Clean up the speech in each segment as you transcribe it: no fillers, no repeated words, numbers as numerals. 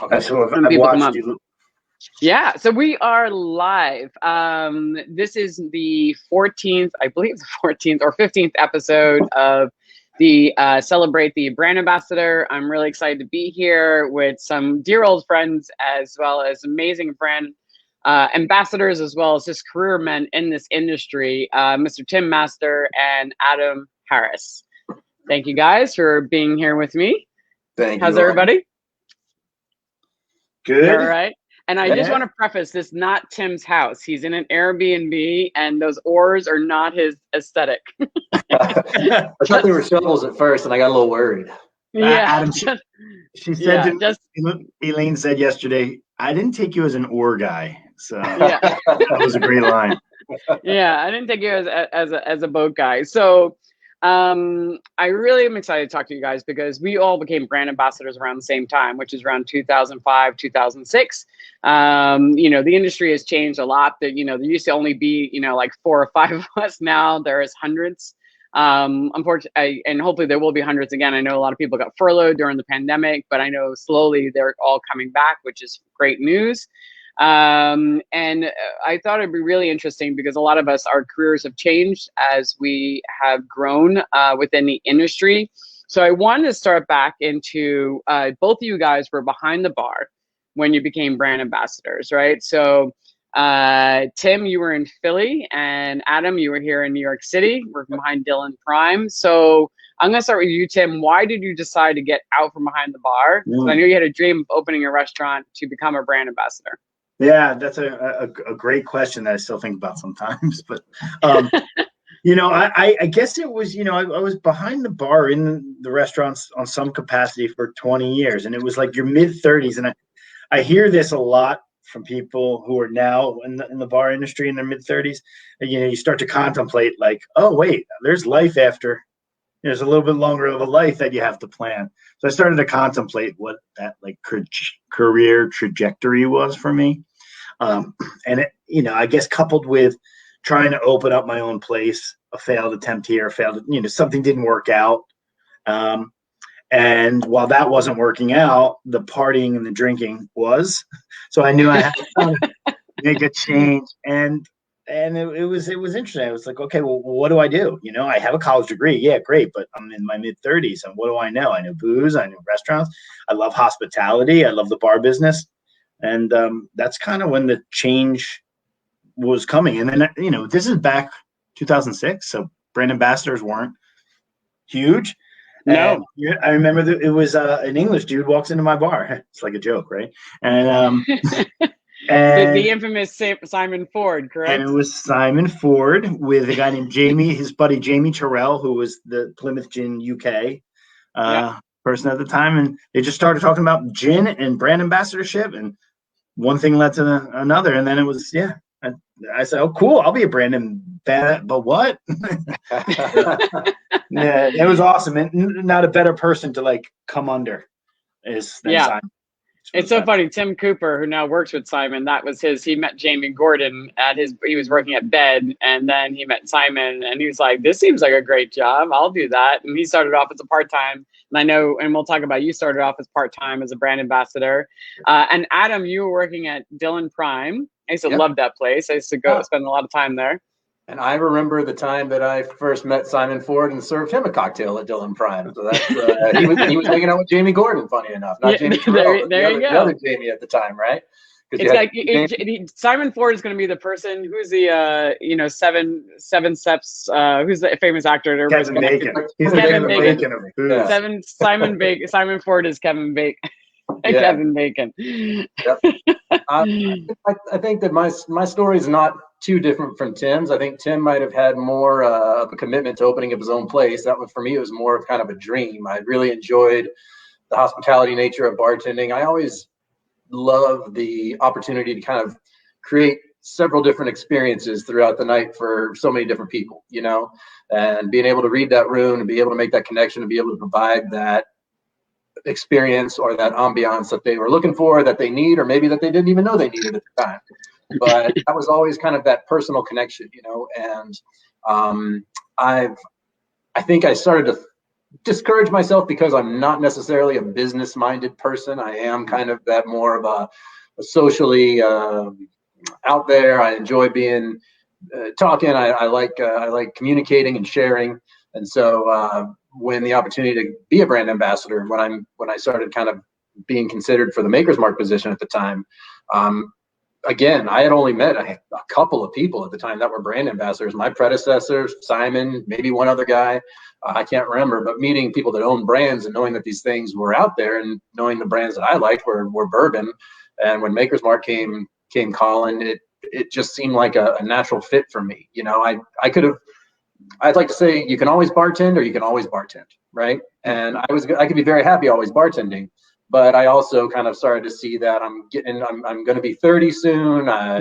Okay. So When I've people come watched up. you. Yeah, so we are live. This is the 14th, I believe it's the 14th or 15th episode of the Celebrate the Brand Ambassador. I'm really excited to be here with some dear old friends as well as amazing brand ambassadors as well as just career men in this industry, Mr. Tim Master and Adam Harris. Thank you guys for being here with me. Thank How's you. everybody? Good. All right. And I just Yeah. want to preface this, not Tim's house. He's in an Airbnb and those oars are not his aesthetic. I thought they were shovels at first and I got a little worried. Yeah. Adam, she said to me, Elaine said yesterday, I didn't take you as an oar guy. So yeah. that was a great line. Yeah, I didn't take you as a boat guy. So I really am excited to talk to you guys because we all became brand ambassadors around the same time, which is around 2005, 2006. The industry has changed a lot. That there used to only be like 4 or 5 of us. Now there is hundreds. Unfortunately, and hopefully there will be hundreds again. I know a lot of people got furloughed during the pandemic, but I know slowly they're all coming back, which is great news. And I thought it'd be really interesting because a lot of us, our careers have changed as we have grown within the industry. So I wanted to start back into both of you guys were behind the bar when you became brand ambassadors, right? So Tim, you were in Philly, and Adam, you were here in New York City, working behind Distilling Prime. So I'm going to start with you, Tim. Why did you decide to get out from behind the bar? I knew you had a dream of opening a restaurant to become a brand ambassador. Yeah, that's a great question that I still think about sometimes. But, I guess it was, I was behind the bar in the restaurants on some capacity for 20 years. And it was like your mid-30s. And I hear this a lot from people who are now in the bar industry in their mid-30s. You start to contemplate like, oh, wait, there's life after. There's a little bit longer of a life that you have to plan. So I started to contemplate what that like career trajectory was for me. And it, I guess coupled with trying to open up my own place, a failed attempt here, something didn't work out. And while that wasn't working out, the partying and the drinking was. So I knew I had to make a change. And it was interesting. I was like, okay, well, what do I do? I have a college degree. Yeah, great. But I'm in my mid-30s. And what do I know? I know booze. I know restaurants. I love hospitality. I love the bar business. And that's kind of when the change was coming. And then, this is back 2006. So brand ambassadors weren't huge. No. And I remember that it was an English dude walks into my bar. It's like a joke, right? And and the infamous Simon Ford, correct? And it was Simon Ford with a guy named Jamie, his buddy Jamie Terrell, who was the Plymouth Gin UK person at the time. And they just started talking about gin and brand ambassadorship, and one thing led to another. And then it was, I said, oh, cool, I'll be a brand ambassador, but what? Yeah, it was awesome. And not a better person to like come under than Simon. It's so funny. Tim Cooper, who now works with Simon, that was he met Jamie Gordon he was working at Bed, and then he met Simon, and he was like, this seems like a great job. I'll do that. And he started off as a part-time, and I know, and we'll talk about, you started off as part-time as a brand ambassador. And Adam, you were working at Distilling Prime. I used to love that place. I used to go spend a lot of time there. And I remember the time that I first met Simon Ford and served him a cocktail at Distilling Prime. So that's he was hanging out with Jamie Gordon, funny enough, not Jamie Terrell, there you go. The other Jamie at the time, right? It's like Simon Ford is going to be the person who's the seven steps. Who's the famous actor? Kevin Bacon. He's Kevin Bacon. Simon Ford is Kevin Bacon. Yeah. Kevin Bacon. Yep. I think that my story is not too different from Tim's. I think Tim might have had more of a commitment to opening up his own place. That one for me was more of kind of a dream. I really enjoyed the hospitality nature of bartending. I always love the opportunity to kind of create several different experiences throughout the night for so many different people, and being able to read that room and be able to make that connection and be able to provide that experience or that ambiance that they were looking for, that they need, or maybe that they didn't even know they needed at the time. But that was always kind of that personal connection, and I think I started to discourage myself because I'm not necessarily a business-minded person. I am kind of that more of a socially out there. I enjoy being talking. I like communicating and sharing. And so when the opportunity to be a brand ambassador, when I started kind of being considered for the Maker's Mark position at the time, again, I had only met a couple of people at the time that were brand ambassadors. My predecessors, Simon, maybe one other guy, I can't remember, but meeting people that own brands and knowing that these things were out there and knowing the brands that I liked were bourbon. And when Maker's Mark came calling, it just seemed like a natural fit for me. You know, I'd like to say you can always bartend or you can always bartend, right? And I could be very happy always bartending. But I also kind of started to see that I'm going to be 30 soon. I'm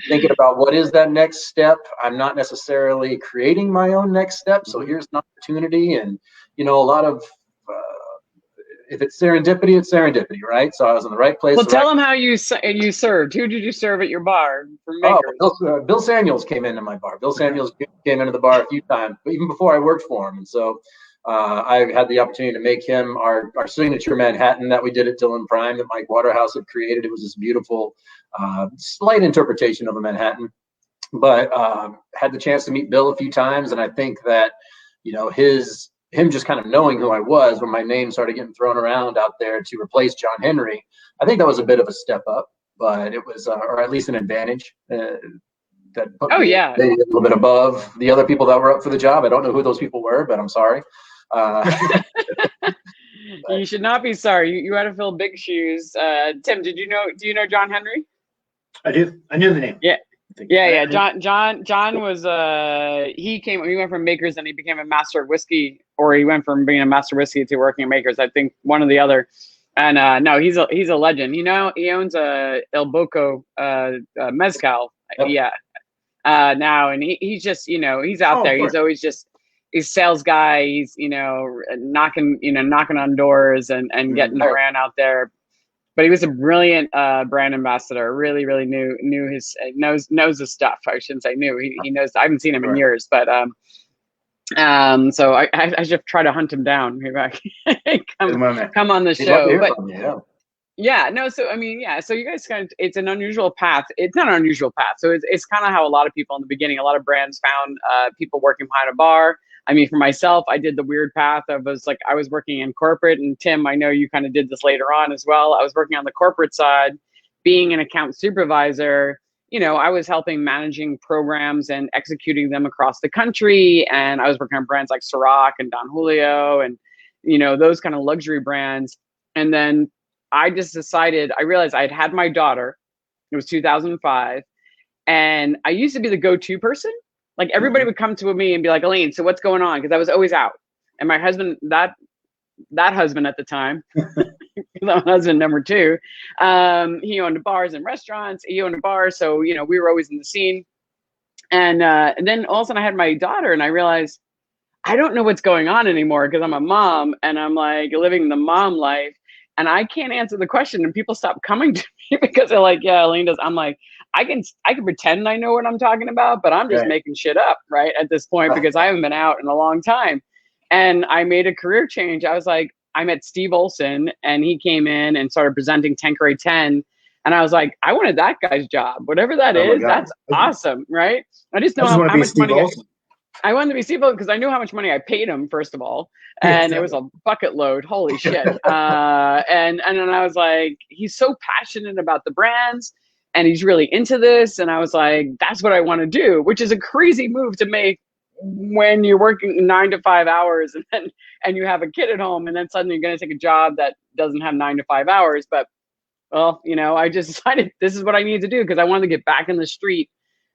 thinking about what is that next step. I'm not necessarily creating my own next step. So here's an opportunity. And, a lot of, if it's serendipity, it's serendipity, right? So I was in the right place. Well, tell them how you served. Who did you serve at your bar for Makers? Bill Samuels came into my bar. Bill Samuels came into the bar a few times, but even before I worked for him. And so I had the opportunity to make him our signature Manhattan that we did at Dillon Prime that Mike Waterhouse had created. It was this beautiful, slight interpretation of a Manhattan, but had the chance to meet Bill a few times. And I think that, him just kind of knowing who I was when my name started getting thrown around out there to replace John Henry, I think that was a bit of a step up, but it was, or at least an advantage. That put me a little bit above the other people that were up for the job. I don't know who those people were, but I'm sorry. You should not be sorry. You had to fill big shoes. Tim, do you know John Henry? I do. I knew the name. Yeah. Yeah. John was he went from Makers and he became a master of whiskey, or he went from being a master of whiskey to working at Makers. I think one or the other. And no, he's a legend. He owns a El Boco mezcal. Yep. Yeah. Now, and he's just, he's out there. He's always just, he's a sales guy. He's, knocking on doors and getting the brand out there. But he was a brilliant brand ambassador. Really, really knows his stuff. I shouldn't say knew. He knows. I haven't seen him in years, but so I should try to hunt him down. come on the show. But yeah, no. So I mean, yeah. So you guys it's an unusual path. It's not an unusual path. So it's kind of how a lot of people in the beginning, a lot of brands found people working behind a bar. I mean, for myself, I did the weird path. I was working in corporate, and Tim, I know you kind of did this later on as well. I was working on the corporate side, being an account supervisor. I was helping managing programs and executing them across the country. And I was working on brands like Ciroc and Don Julio and, those kind of luxury brands. And then I just decided, I realized I'd had my daughter. It was 2005. And I used to be the go-to person. Like everybody would come to me and be like, Elaine, so what's going on? Because I was always out. And my husband, that husband at the time, husband number two, he owned bars and restaurants. He owned a bar. So, we were always in the scene. And then all of a sudden I had my daughter and I realized I don't know what's going on anymore because I'm a mom and I'm like living the mom life. And I can't answer the question, and people stop coming to me because they're like, "Yeah, Elaine does." I'm like, I can pretend I know what I'm talking about, but I'm just making shit up, right? At this point, because I haven't been out in a long time. And I made a career change. I was like, I met Steve Olson, and he came in and started presenting Tanqueray 10, and I was like, I wanted that guy's job, whatever that is. That's awesome, right? I just know how much money. I wanted to be Steve because I knew how much money I paid him, first of all. And it was a bucket load. Holy shit. And then I was like, he's so passionate about the brands and he's really into this. And I was like, that's what I want to do, which is a crazy move to make when you're working 9 to 5 hours and you have a kid at home and then suddenly you're going to take a job that doesn't have 9 to 5 hours. But, well, I just decided this is what I need to do because I wanted to get back in the street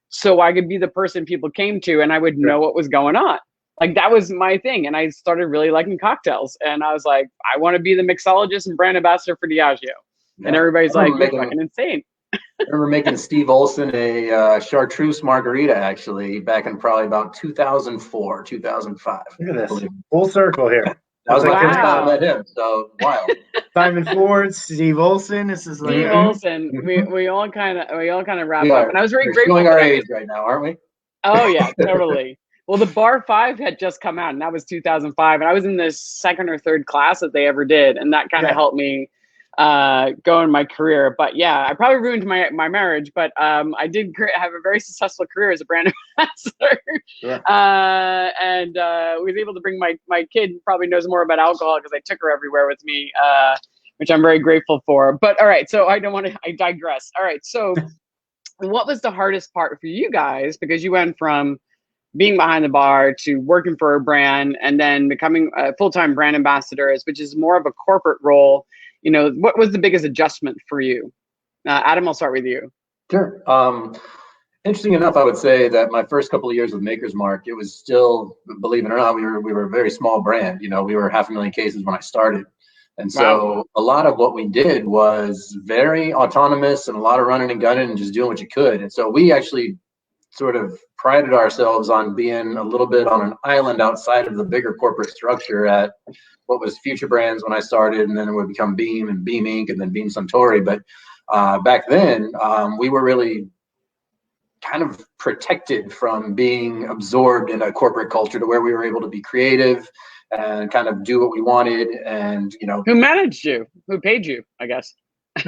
so I could be the person people came to and I would know what was going on. Like that was my thing. And I started really liking cocktails. And I was like, I want to be the mixologist and brand ambassador for Diageo. Yeah. And everybody's like, you're fucking insane. I remember making Steve Olson a Chartreuse margarita actually back in probably about 2004, 2005. Look at this. Full circle here. That was my first time I met him. So wild. Simon Ford, Steve Olson. This is like Steve Olson. We all kind of wrap up. And I was very grateful. Showing our age right now, aren't we? Oh yeah, totally. Well, the Bar 5 had just come out, and that was 2005. And I was in the second or third class that they ever did. And that kind of helped me go in my career. But yeah, I probably ruined my marriage, but I did have a very successful career as a brand ambassador. Sure. And was able to bring my kid, who probably knows more about alcohol because I took her everywhere with me, which I'm very grateful for. But all right, so I digress. All right, so what was the hardest part for you guys? Because you went from being behind the bar to working for a brand and then becoming a full-time brand ambassadors, which is more of a corporate role. You know, what was the biggest adjustment for you? Adam, I'll start with you. Sure. Interesting enough, I would say that my first couple of years with Maker's Mark, it was still, believe it or not, we were a very small brand. You know, we were 500,000 cases when I started. And so a lot of what we did was very autonomous and a lot of running and gunning and just doing what you could. And so we actually sort of prided ourselves on being a little bit on an island outside of the bigger corporate structure at what was Future Brands when I started, and then it would become Beam and Beam Inc. and then Beam Suntory. But back then, we were really kind of protected from being absorbed in a corporate culture to where we were able to be creative and kind of do what we wanted. And, you know, who managed you? Who paid you, I guess?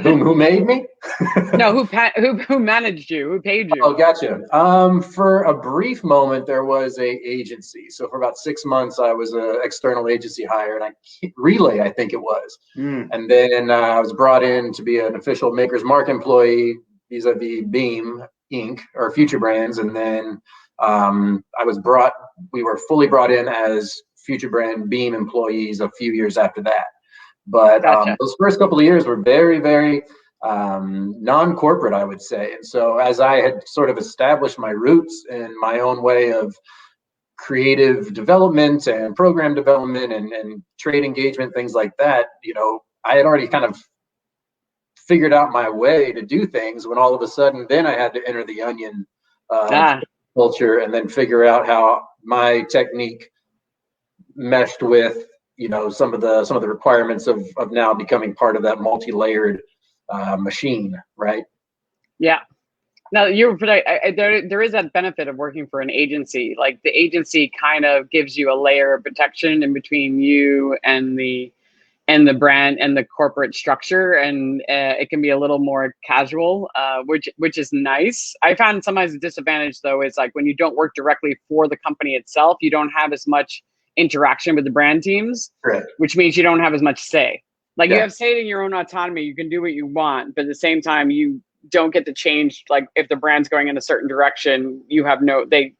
Who made me? No, who managed you? Who paid you? Oh, gotcha. For a brief moment, there was a agency. So for about 6 months, I was an external agency hire, and Relay, I think it was. And then I was brought in to be an official Maker's Mark employee vis-a-vis Beam Inc. or Future Brands, and then we were fully brought in as Future Brand Beam employees a few years after that. But Gotcha. Those first couple of years were very, very non-corporate, I would say. And so as I had sort of established my roots and my own way of creative development and program development and trade engagement, things like that, you know, I had already kind of figured out my way to do things when all of a sudden then I had to enter the onion culture and then figure out how my technique meshed with, you know, some of the requirements of now becoming part of that multi-layered machine, right? Yeah. Now there is that benefit of working for an agency. Like the agency kind of gives you a layer of protection in between you and the brand and the corporate structure, and it can be a little more casual, which is nice. I found sometimes the disadvantage though is like when you don't work directly for the company itself, you don't have as much interaction with the brand teams, right, which means you don't have as much say. Like you have say in your own autonomy, you can do what you want, but at the same time you don't get to change. Like if the brand's going in a certain direction, you have they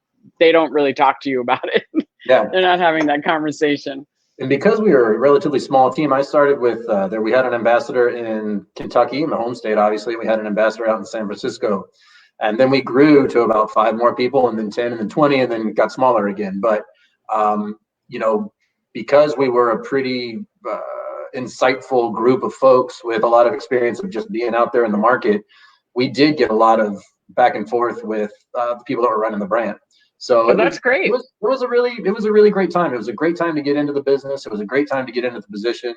don't really talk to you about it. They're not having that conversation. And because we were a relatively small team, I started with we had an ambassador in Kentucky, in the home state, obviously. We had an ambassador out in San Francisco. And then we grew to about 5 more people, and then 10, and then 20, and then got smaller again. But you know, because we were a pretty insightful group of folks with a lot of experience of just being out there in the market, we did get a lot of back and forth with the people that were running the brand. So that's great. It was a really great time. It was a great time to get into the business. It was a great time to get into the position.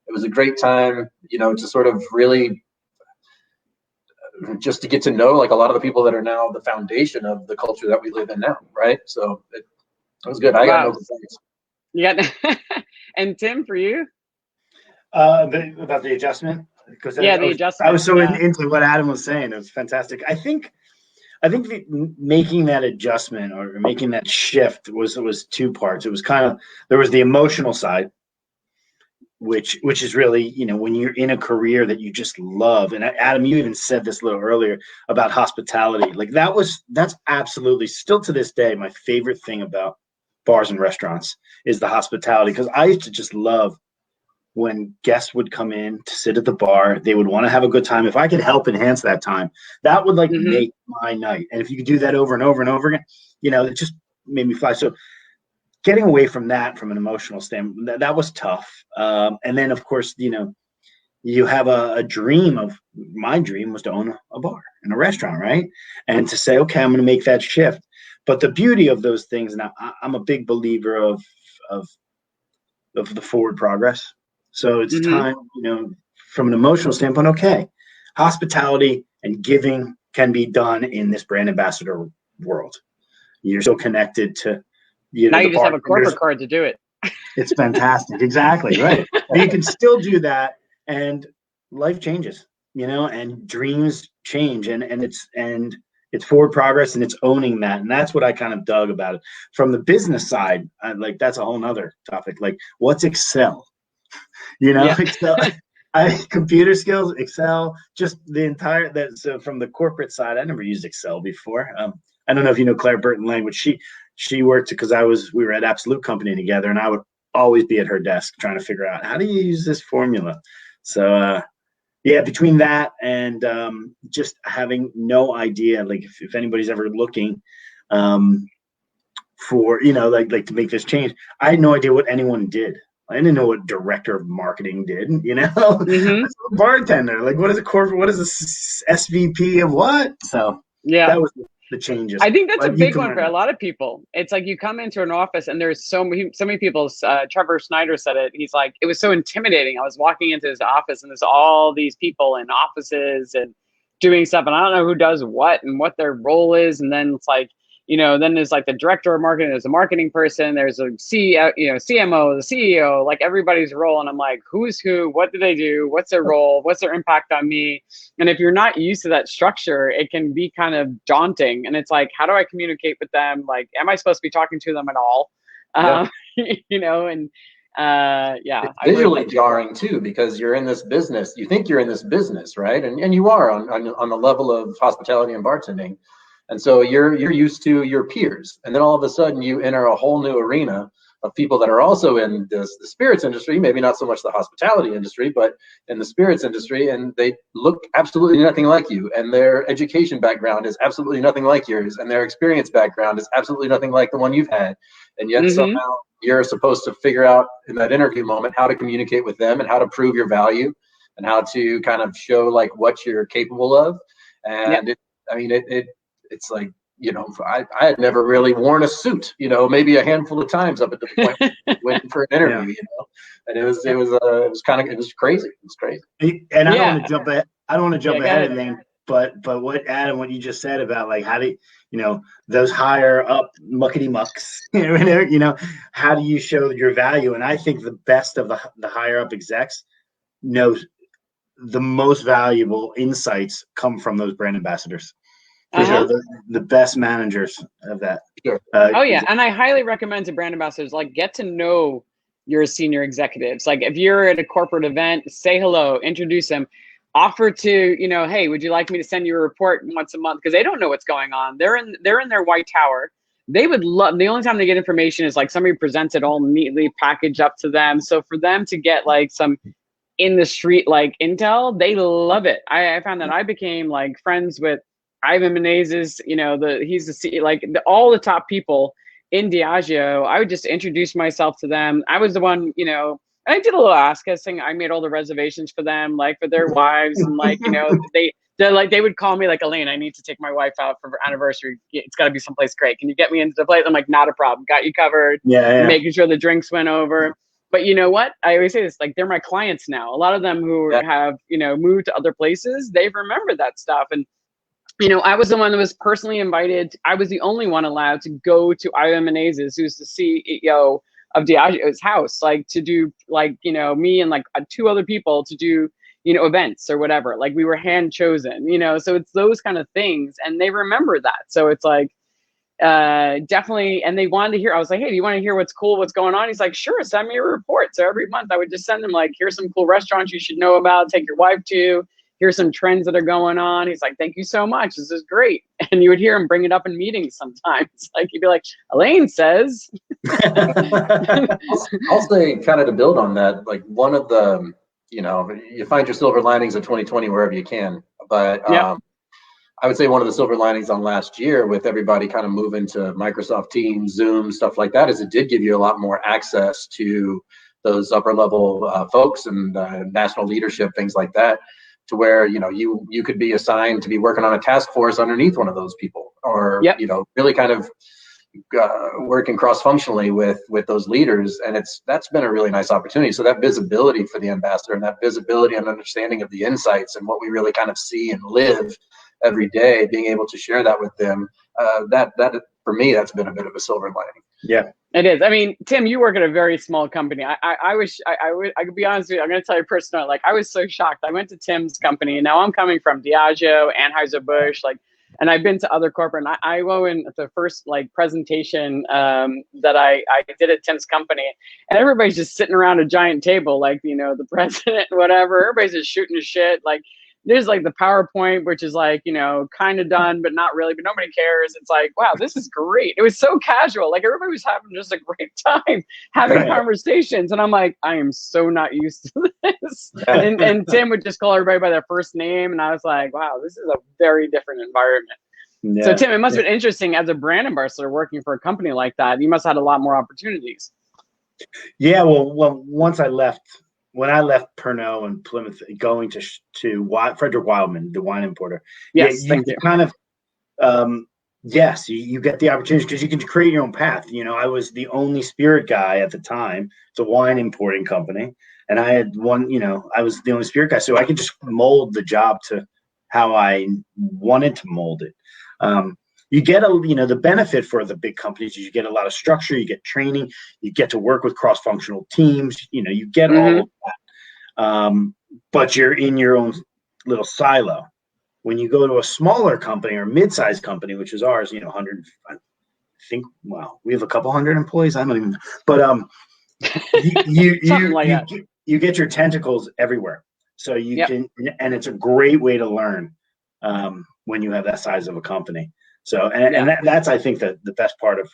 It was a great time, you know, to sort of really just to get to know like a lot of the people that are now the foundation of the culture that we live in now, right? So it was good. I got no complaints. Yeah. And Tim, for you? About the adjustment? The adjustment. I was so into what Adam was saying. It was fantastic. I think making that adjustment or making that shift was 2 parts. It was kind of, there was the emotional side, which is really, you know, when you're in a career that you just love. And Adam, you even said this a little earlier about hospitality. Like that's absolutely still to this day my favorite thing about bars and restaurants is the hospitality, because I used to just love when guests would come in to sit at the bar. They would want to have a good time. If I could help enhance that time, that would like make my night. And if you could do that over and over and over again, you know, it just made me fly. So getting away from that from an emotional standpoint, that was tough. And then of course, you know, you have a dream of, my dream was to own a bar and a restaurant, right? And to say, okay, I'm going to make that shift. But the beauty of those things, and I'm a big believer of the forward progress. So it's time, you know, from an emotional standpoint, okay, hospitality and giving can be done in this brand ambassador world. You're so connected to Now you just have a corporate card to do it. It's fantastic. Exactly. Right. You can still do that, and life changes, and dreams change, and it's forward progress, and it's owning that. And that's what I kind of dug about it. From the business side, that's a whole nother topic. Like, what's Excel? Excel, computer skills, Excel, just the entire So from the corporate side, I never used Excel before. I don't know if you know Claire Burton Lang, but she worked because we were at Absolute Company together, and I would always be at her desk trying to figure out, how do you use this formula? So yeah, between that and just having no idea, like if anybody's ever looking for, like to make this change, I had no idea what anyone did. I didn't know what director of marketing did, Mm-hmm. A bartender, like what is a corporate, what is a SVP of what? So yeah, that was the changes. I think that's a big one for a lot of people. It's like you come into an office and there's so many people. Trevor Snyder said it. He's like, it was so intimidating. I was walking into his office and there's all these people in offices and doing stuff, and I don't know who does what and what their role is. And then it's like, then there's like the director of marketing, there's a marketing person, there's a CMO, the CEO, like everybody's role. And I'm like, who's who? What do they do? What's their role? What's their impact on me? And if you're not used to that structure, it can be kind of daunting. And it's like, how do I communicate with them? Like, am I supposed to be talking to them at all? Yeah. It's visually jarring too, because you're in this business, you think you're in this business, right? And you are on the level of hospitality and bartending. And so you're used to your peers, and then all of a sudden you enter a whole new arena of people that are also in the spirits industry, maybe not so much the hospitality industry, but in the spirits industry, and they look absolutely nothing like you, and their education background is absolutely nothing like yours, and their experience background is absolutely nothing like the one you've had, and yet somehow you're supposed to figure out in that interview moment how to communicate with them and how to prove your value and how to kind of show like what you're capable of. And it's like, I had never really worn a suit, maybe a handful of times up at the point went for an interview, and it was crazy. It was crazy. And I don't want to jump ahead. I don't want to jump ahead of anything, but what Adam, what you just said about like, how do those higher up muckety mucks, how do you show your value? And I think the best of the higher up execs knows the most valuable insights come from those brand ambassadors. These are the best managers of that. Sure. And I highly recommend to brand ambassadors, like, get to know your senior executives. Like, if you're at a corporate event, say hello, introduce them, offer to, hey, would you like me to send you a report once a month? Because they don't know what's going on. They're in their white tower. They would love, the only time they get information is like somebody presents it all neatly packaged up to them. So for them to get like some in the street like intel, they love it. I found that I became like friends with Ivan Menezes, he's the CEO, like all the top people in Diageo. I would just introduce myself to them. I was the one, and I did a little ass-kissing. I made all the reservations for them, like for their wives, and like, they would call me like, Elaine, I need to take my wife out for her anniversary. It's got to be someplace great. Can you get me into the place? I'm like, not a problem. Got you covered. Yeah. Making sure the drinks went over. But you know what? I always say this, like, they're my clients now. A lot of them who have, moved to other places, they remember that stuff. And I was the one that was personally invited. I was the only one allowed to go to Ivan Menezes, who's the CEO of Diageo's house, like to do like, me and like 2 other people to do, events or whatever. Like we were hand chosen, so it's those kind of things, and they remember that. So it's like, definitely. And they wanted to hear, I was like, hey, do you want to hear what's cool, what's going on? He's like, sure, send me a report. So every month I would just send them like, here's some cool restaurants you should know about, take your wife to. Here's some trends that are going on. He's like, thank you so much. This is great. And you would hear him bring it up in meetings sometimes. Like, he'd be like, Elaine says. I'll say, kind of to build on that, like one of the, you find your silver linings of 2020 wherever you can. But I would say one of the silver linings on last year with everybody kind of moving to Microsoft Teams, Zoom, stuff like that, is it did give you a lot more access to those upper level folks and national leadership, things like that, to where you could be assigned to be working on a task force underneath one of those people, or really kind of working cross-functionally with those leaders. And that's been a really nice opportunity. So that visibility for the ambassador, and that visibility and understanding of the insights and what we really kind of see and live every day, being able to share that with them, that for me, that's been a bit of a silver lining. Yeah. It is. I mean, Tim, you work at a very small company. I wish I could be honest with you. I'm going to tell you personally, like I was so shocked. I went to Tim's company and now I'm coming from Diageo, Anheuser-Busch, like, and I've been to other corporate, and I go in the first like presentation that I did at Tim's company, and everybody's just sitting around a giant table, like, you know, the president, whatever, everybody's just shooting shit. Like, there's like the PowerPoint, which is like, you know, kind of done, but not really, but nobody cares. It's like, wow, this is great. It was so casual. Like everybody was having just a great time having conversations. And I'm like, I am so not used to this. And Tim would just call everybody by their first name. And I was like, wow, this is a very different environment. Yeah. So Tim, it must have been interesting as a brand ambassador working for a company like that. You must have had a lot more opportunities. Yeah, well, once I left, when I left Pernod and Plymouth, going to Frederick Wildman, the wine importer. Yes, thank you. Kind of, yes, you get the opportunity because you can create your own path. You know, I was the only spirit guy at the time. It's a wine importing company, and I had one. You know, I was the only spirit guy, so I could just mold the job to how I wanted to mold it. You get the benefit for the big companies is you get a lot of structure, you get training, you get to work with cross-functional teams, you know, you get all of that. But you're in your own little silo. When you go to a smaller company or mid-sized company, which is ours, you know, 100, I think, wow, we have a couple hundred employees. I don't even, but you get your tentacles everywhere. So you can, and it's a great way to learn when you have that size of a company. So, and that's, I think, the best part of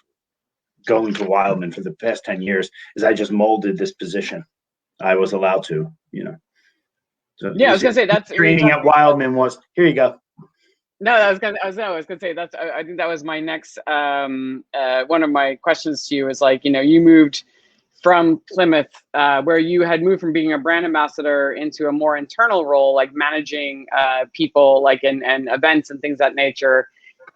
going to Wildman for the past 10 years is I just molded this position. I was allowed to, you know. So yeah, I was gonna say that's training at Wildman was here. You go. No, I was gonna say that's. I think that was my next one of my questions to you is like, you know, you moved from Plymouth, where you had moved from being a brand ambassador into a more internal role, like managing people, like and events and things of that nature.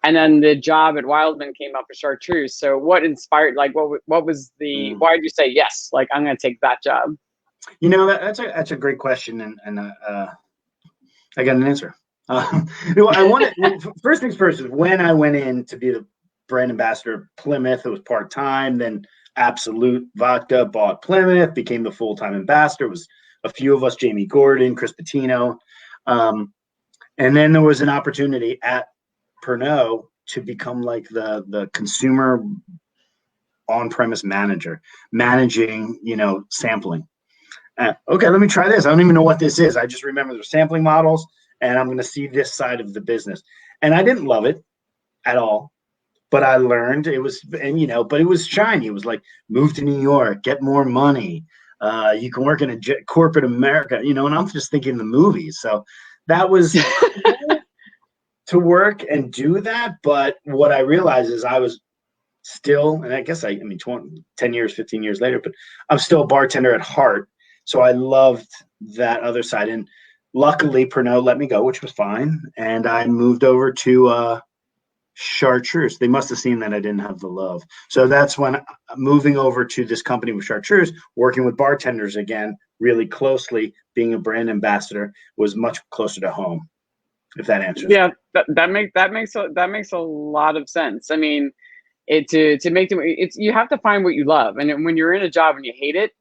And then the job at Wildman came up for Chartreuse. So what inspired, like, what was the, why did you say, yes, like, I'm going to take that job? You know, that's a great question. And I got an answer. First things first is when I went in to be the brand ambassador at Plymouth, it was part-time, then Absolute Vodka bought Plymouth, became the full-time ambassador. It was a few of us, Jamie Gordon, Chris Patino. And then there was an opportunity at Pernod to become like the consumer on-premise manager, managing, you know, sampling. Okay, let me try this. I don't even know what this is. I just remember the sampling models, and I'm going to see this side of the business. And I didn't love it at all, but I learned it was, and you know, but it was shiny. It was like move to New York, get more money. You can work in a corporate America, you know. And I'm just thinking the movies. So that was. To work and do that, but what I realized is I was still, and I guess I mean 10 years, 15 years later, but I'm still a bartender at heart. So I loved that other side. And luckily Pernod let me go, which was fine. And I moved over to Chartreuse. They must have seen that I didn't have the love. So that's when moving over to this company with Chartreuse, working with bartenders again, really closely, being a brand ambassador was much closer to home. If that answers. Yeah, that makes a lot of sense. I mean, you have to find what you love, and when you're in a job and you hate it,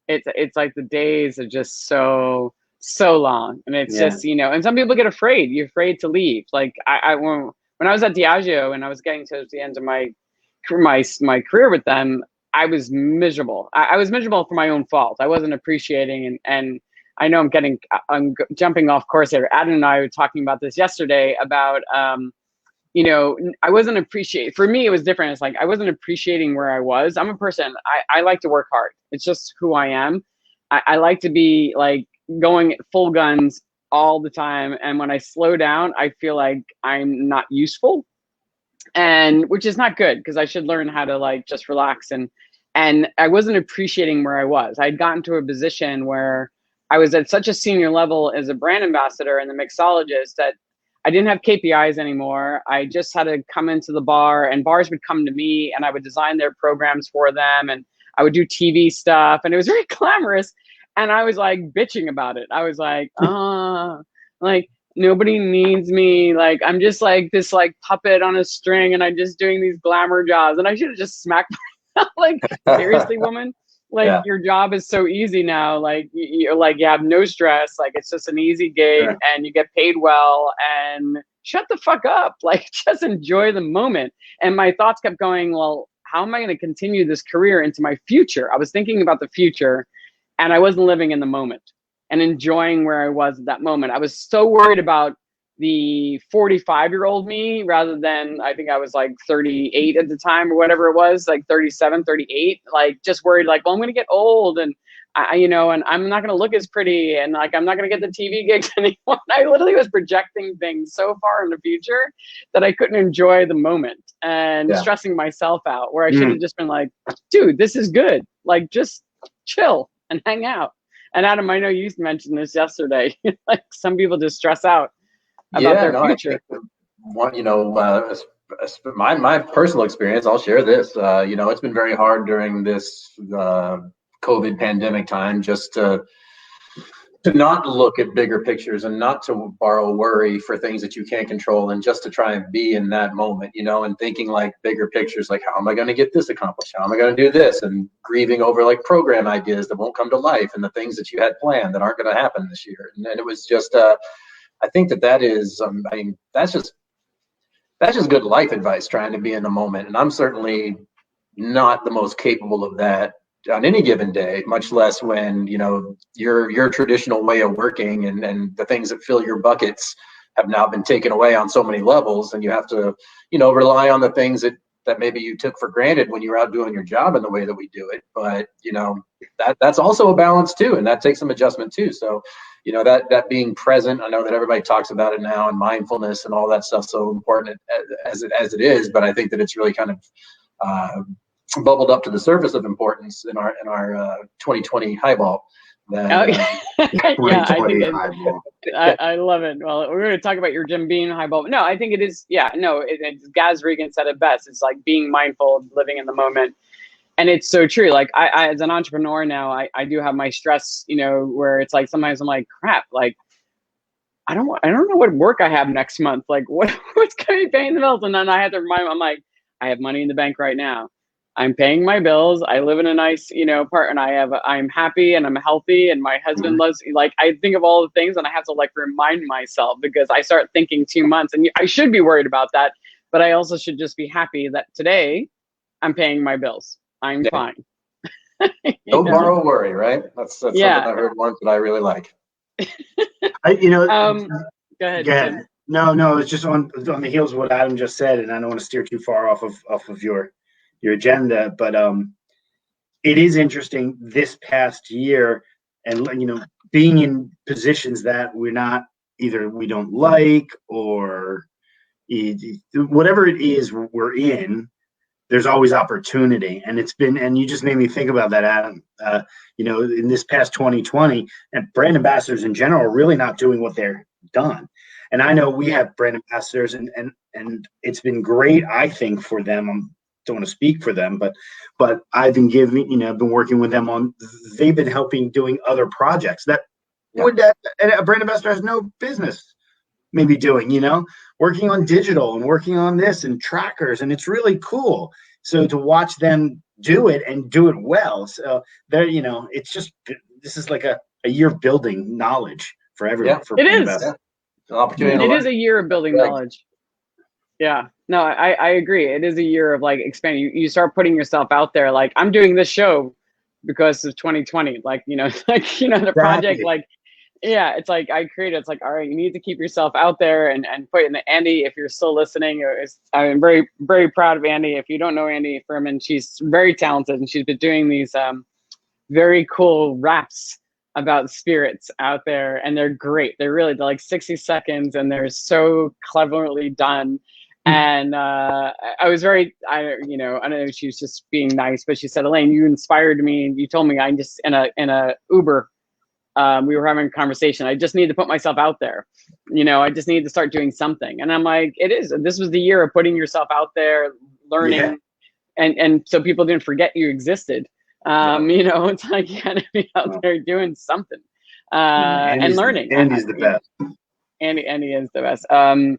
it's like the days are just so long, and it's just, you know. And some people get afraid. You're afraid to leave. Like when I was at Diageo and I was getting to the end of my career with them, I was miserable. I was miserable for my own fault. I wasn't appreciating and I know I'm jumping off course here. Adam and I were talking about this yesterday about, you know, I wasn't appreciating. For me, it was different. It's like I wasn't appreciating where I was. I'm a person. I like to work hard. It's just who I am. I like to be like going full guns all the time. And when I slow down, I feel like I'm not useful, and which is not good because I should learn how to like just relax. And I wasn't appreciating where I was. I'd gotten to a position where I was at such a senior level as a brand ambassador and the mixologist that I didn't have KPIs anymore. I just had to come into the bar, and bars would come to me and I would design their programs for them, and I would do TV stuff, and it was very glamorous. And I was like bitching about it. I was like, Nobody needs me. Like, I'm just like this like puppet on a string, and I'm just doing these glamour jobs. And I should have just smacked myself. Like, seriously, woman. Like, Yeah. your job is so easy now. Like, you're like, you have no stress. Like, it's just an easy gig, Sure. and you get paid well. And shut the fuck up. Like, just enjoy the moment. And my thoughts kept going, well, how am I going to continue this career into my future? I was thinking about the future, and I wasn't living in the moment and enjoying where I was at that moment. I was so worried about the 45-year-old me rather than, I think I was like 38 at the time or whatever it was, like 37, 38, like just worried like, well, I'm going to get old, and and I'm not going to look as pretty, and like, I'm not going to get the TV gigs anymore. I literally was projecting things so far in the future that I couldn't enjoy the moment and stressing myself out, where I should have just been like, dude, this is good. Like, just chill and hang out. And Adam, I know you mentioned this yesterday. Like, some people just stress out about their future. My personal experience, I'll share this. It's been very hard during this COVID pandemic time just to not look at bigger pictures and not to borrow worry for things that you can't control, and just to try and be in that moment, and thinking like bigger pictures, like, how am I going to get this accomplished? How am I going to do this? And grieving over like program ideas that won't come to life, and the things that you had planned that aren't going to happen this year. And it was just, I think that is, that's just good life advice, trying to be in the moment. And I'm certainly not the most capable of that on any given day, much less when, your traditional way of working and the things that fill your buckets have now been taken away on so many levels. And you have to, rely on the things that maybe you took for granted when you were out doing your job in the way that we do it. But, that's also a balance too. And that takes some adjustment too. So, that being present, I know that everybody talks about it now, and mindfulness and all that stuff, so important as it is, but I think that it's really kind of bubbled up to the surface of importance in our 2020 highball. Yeah, I love it. Well, we're going to talk about your Jim Beam highball. No, I think it is. Yeah, no, Gaz Regan said it best. It's like being mindful, living in the moment. And it's so true. Like, I as an entrepreneur now, I do have my stress, where it's like, sometimes I'm like, crap, like, I don't know what work I have next month. Like, what's going to be paying the bills? And then I have to remind, I'm like, I have money in the bank right now. I'm paying my bills. I live in a nice, part, and I'm happy and I'm healthy, and my husband loves, like, I think of all the things, and I have to like remind myself, because I start thinking 2 months, and I should be worried about that, but I also should just be happy that today I'm paying my bills. I'm fine. Don't borrow worry, right? That's something I heard once that I really like. Go ahead. No, it's just on the heels of what Adam just said, and I don't want to steer too far off of your agenda, but it is interesting this past year, and being in positions that we don't like, or whatever it is we're in. There's always opportunity, and you just made me think about that, Adam. In this past 2020, and brand ambassadors in general are really not doing what they're done. And I know we have brand ambassadors, and it's been great, I think, for them. I don't want to speak for them, but I've been I've been working with them on. They've been helping doing other projects that a brand ambassador has no business maybe doing, working on digital and working on this and trackers, and it's really cool. So to watch them do it and do it well, so they're, it's just, this is like a year of building knowledge for everyone. Yeah, it is. An opportunity. It is a year of building knowledge. Yeah, no, I agree. It is a year of like expanding. You start putting yourself out there. Like, I'm doing this show because of 2020. Like, the project, like, yeah, it's like I created. It's like, all right, you need to keep yourself out there and put in the Andy. If you're still listening, I'm very, very proud of Andy. If you don't know Andy Furman, she's very talented, and she's been doing these very cool raps about spirits out there, and they're great. They're like 60 seconds, and they're so cleverly done. And I was very, I don't know, she was just being nice, but she said, Elaine, you inspired me, and you told me, I just in a Uber. We were having a conversation. I just need to put myself out there. I just need to start doing something. And I'm like, this was the year of putting yourself out there, learning, and so people didn't forget you existed. It's like, you gotta be out there doing something, and learning. Andy's the best. Andy is the best. And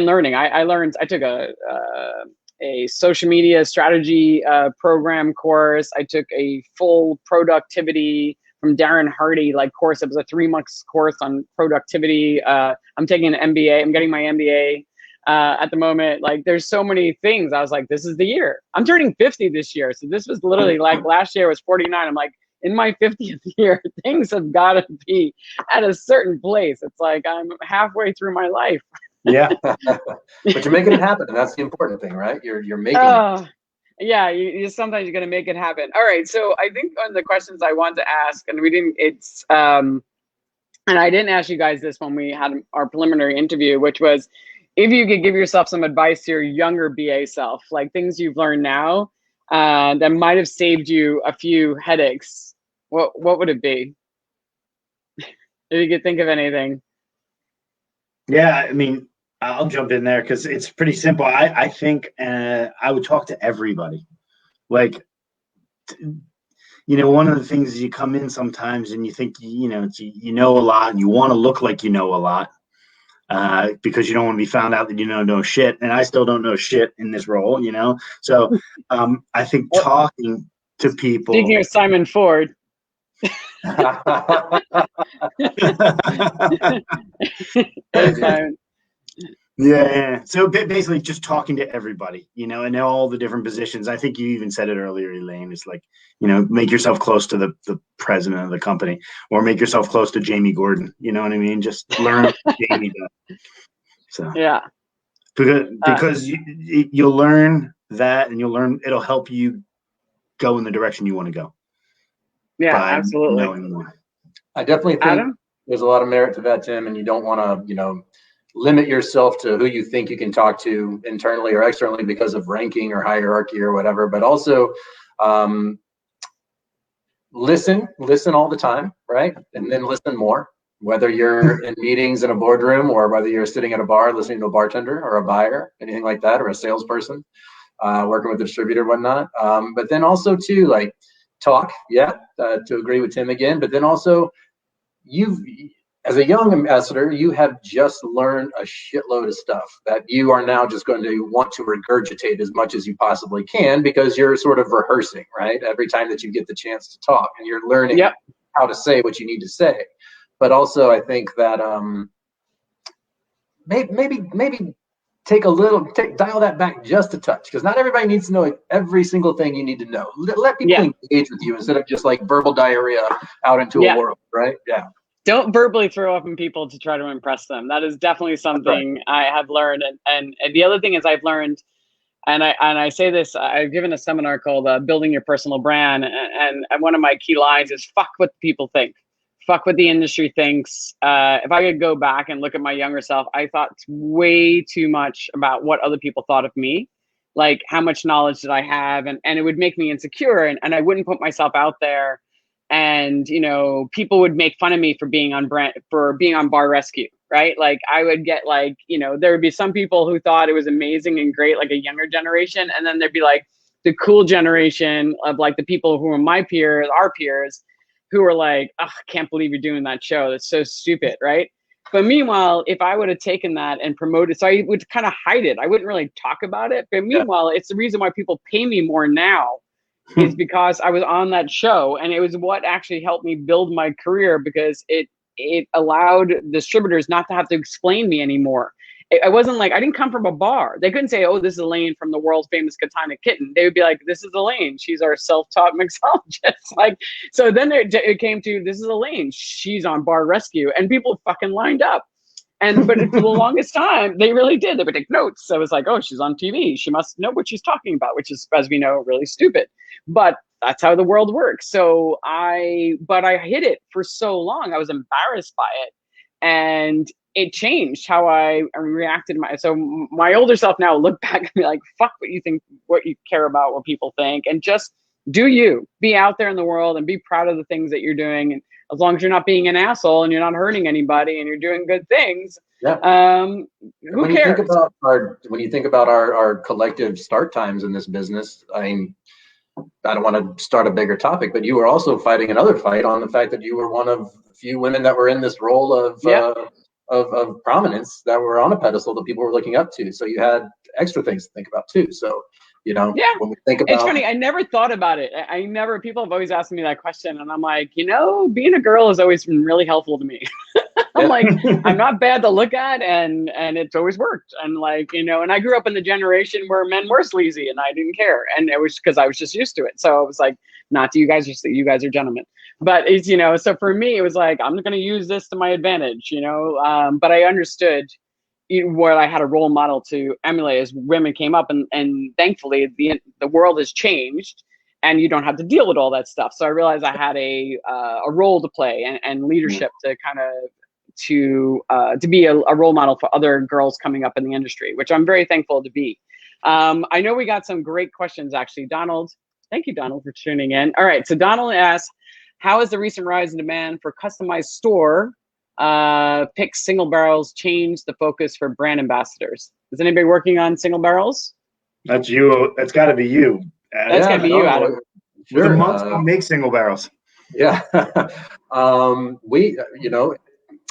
learning. I took a social media strategy program course. I took a full productivity from Darren Hardy course. It was a 3-month course on productivity. I'm taking an MBA. I'm getting my MBA at the moment. There's so many things. I was like, this is the year. I'm turning 50 this year. So this was literally last year was 49. I'm like, in my 50th year, things have got to be at a certain place. It's like I'm halfway through my life. Yeah. But you're making it happen, and that's the important thing, right? You're making it. Yeah, you sometimes you're gonna make it happen. All right, so I think one of the questions I want to ask, and and I didn't ask you guys this when we had our preliminary interview, which was if you could give yourself some advice to your younger BA self, things you've learned now that might have saved you a few headaches, what would it be? If you could think of anything. Yeah, I mean, I'll jump in there because it's pretty simple. I think I would talk to everybody. One of the things is you come in sometimes and you think, you know a lot and you want to look like you know a lot because you don't want to be found out that you know shit. And I still don't know shit in this role, So I think talking to people. Speaking of Simon Ford. Yeah. So basically just talking to everybody, and all the different positions. I think you even said it earlier, Elaine. It's make yourself close to the president of the company or make yourself close to Jamie Gordon. You know what I mean? Just learn what Jamie does. So yeah. Because you'll learn that and it'll help you go in the direction you want to go. Yeah, absolutely. I definitely think there's a lot of merit to that, Tim, and you don't want to, limit yourself to who you think you can talk to internally or externally because of ranking or hierarchy or whatever, but also listen all the time, right? And then listen more, whether you're in meetings in a boardroom or whether you're sitting at a bar listening to a bartender or a buyer, anything like that, or a salesperson working with a distributor, whatnot. But then also too, talk, to agree with Tim again, but then also as a young ambassador, you have just learned a shitload of stuff that you are now just going to want to regurgitate as much as you possibly can because you're sort of rehearsing, right? Every time that you get the chance to talk and you're learning how to say what you need to say. But also I think that maybe dial that back just a touch because not everybody needs to know every single thing you need to know. Let people engage with you instead of just verbal diarrhea out into a world, right? Yeah. Don't verbally throw up on people to try to impress them. That is definitely something I have learned. And the other thing is I've learned, and I say this, I've given a seminar called Building Your Personal Brand. And one of my key lines is fuck what people think. Fuck what the industry thinks. If I could go back and look at my younger self, I thought way too much about what other people thought of me. How much knowledge did I have? And it would make me insecure and I wouldn't put myself out there. And, people would make fun of me for being on Bar Rescue, right? I would get there would be some people who thought it was amazing and great, a younger generation. And then there'd be the cool generation of the people who are my peers, our peers, who were I can't believe you're doing that show. That's so stupid, right? But meanwhile, if I would have taken that and promoted, so I would kind of hide it. I wouldn't really talk about it. But meanwhile, it's the reason why people pay me more now. Is because I was on that show and it was what actually helped me build my career because it allowed distributors not to have to explain me anymore. I wasn't I didn't come from a bar. They couldn't say, oh, this is Elaine from the world's famous Katana Kitten. They would be like, this is Elaine. She's our self-taught mixologist. So then it came to, this is Elaine. She's on Bar Rescue. And people fucking lined up. But for the longest time, they really did. They would take notes. So it was oh, she's on TV. She must know what she's talking about, which is, as we know, really stupid. But that's how the world works. So I hid it for so long. I was embarrassed by it. And it changed how I reacted. So my older self now look back and be like, fuck what you think, what you care about, what people think. And just do you. Be out there in the world and be proud of the things that you're doing. And as long as you're not being an asshole and you're not hurting anybody and you're doing good things, who cares? When you think about our collective start times in this business, I mean, I don't want to start a bigger topic, but you were also fighting another fight on the fact that you were one of the few women that were in this role of of prominence that were on a pedestal that people were looking up to. So you had extra things to think about too. So, you know, Yeah. when we think about, It's funny. I never thought about it. I never, people have always asked me that question. And I'm like, you know, being a girl has always been really helpful to me. I'm like, I'm not bad to look at, and it's always worked. And like, you know, and I grew up in the generation where men were sleazy and I didn't care. And it was because I was just used to it. So it was like, not to you guys, just that you guys are gentlemen. But it's, you know, so for me, it was like, I'm going to use this to my advantage, you know. But I understood where I had a role model to emulate as women came up, and thankfully the world has changed and you don't have to deal with all that stuff. So I realized I had a role to play and leadership to kind of to be a role model for other girls coming up in the industry, which I'm very thankful to be. I know we got some great questions actually. Donald, thank you, Donald, for tuning in. All right, so Donald asks, how has the recent rise in demand for customized store pick single barrels change the focus for brand ambassadors? Is anybody working on single barrels? That's you. That's got to be you. That's got to be you, Adam. Sure. The monks don't make single barrels. Yeah. We, you know,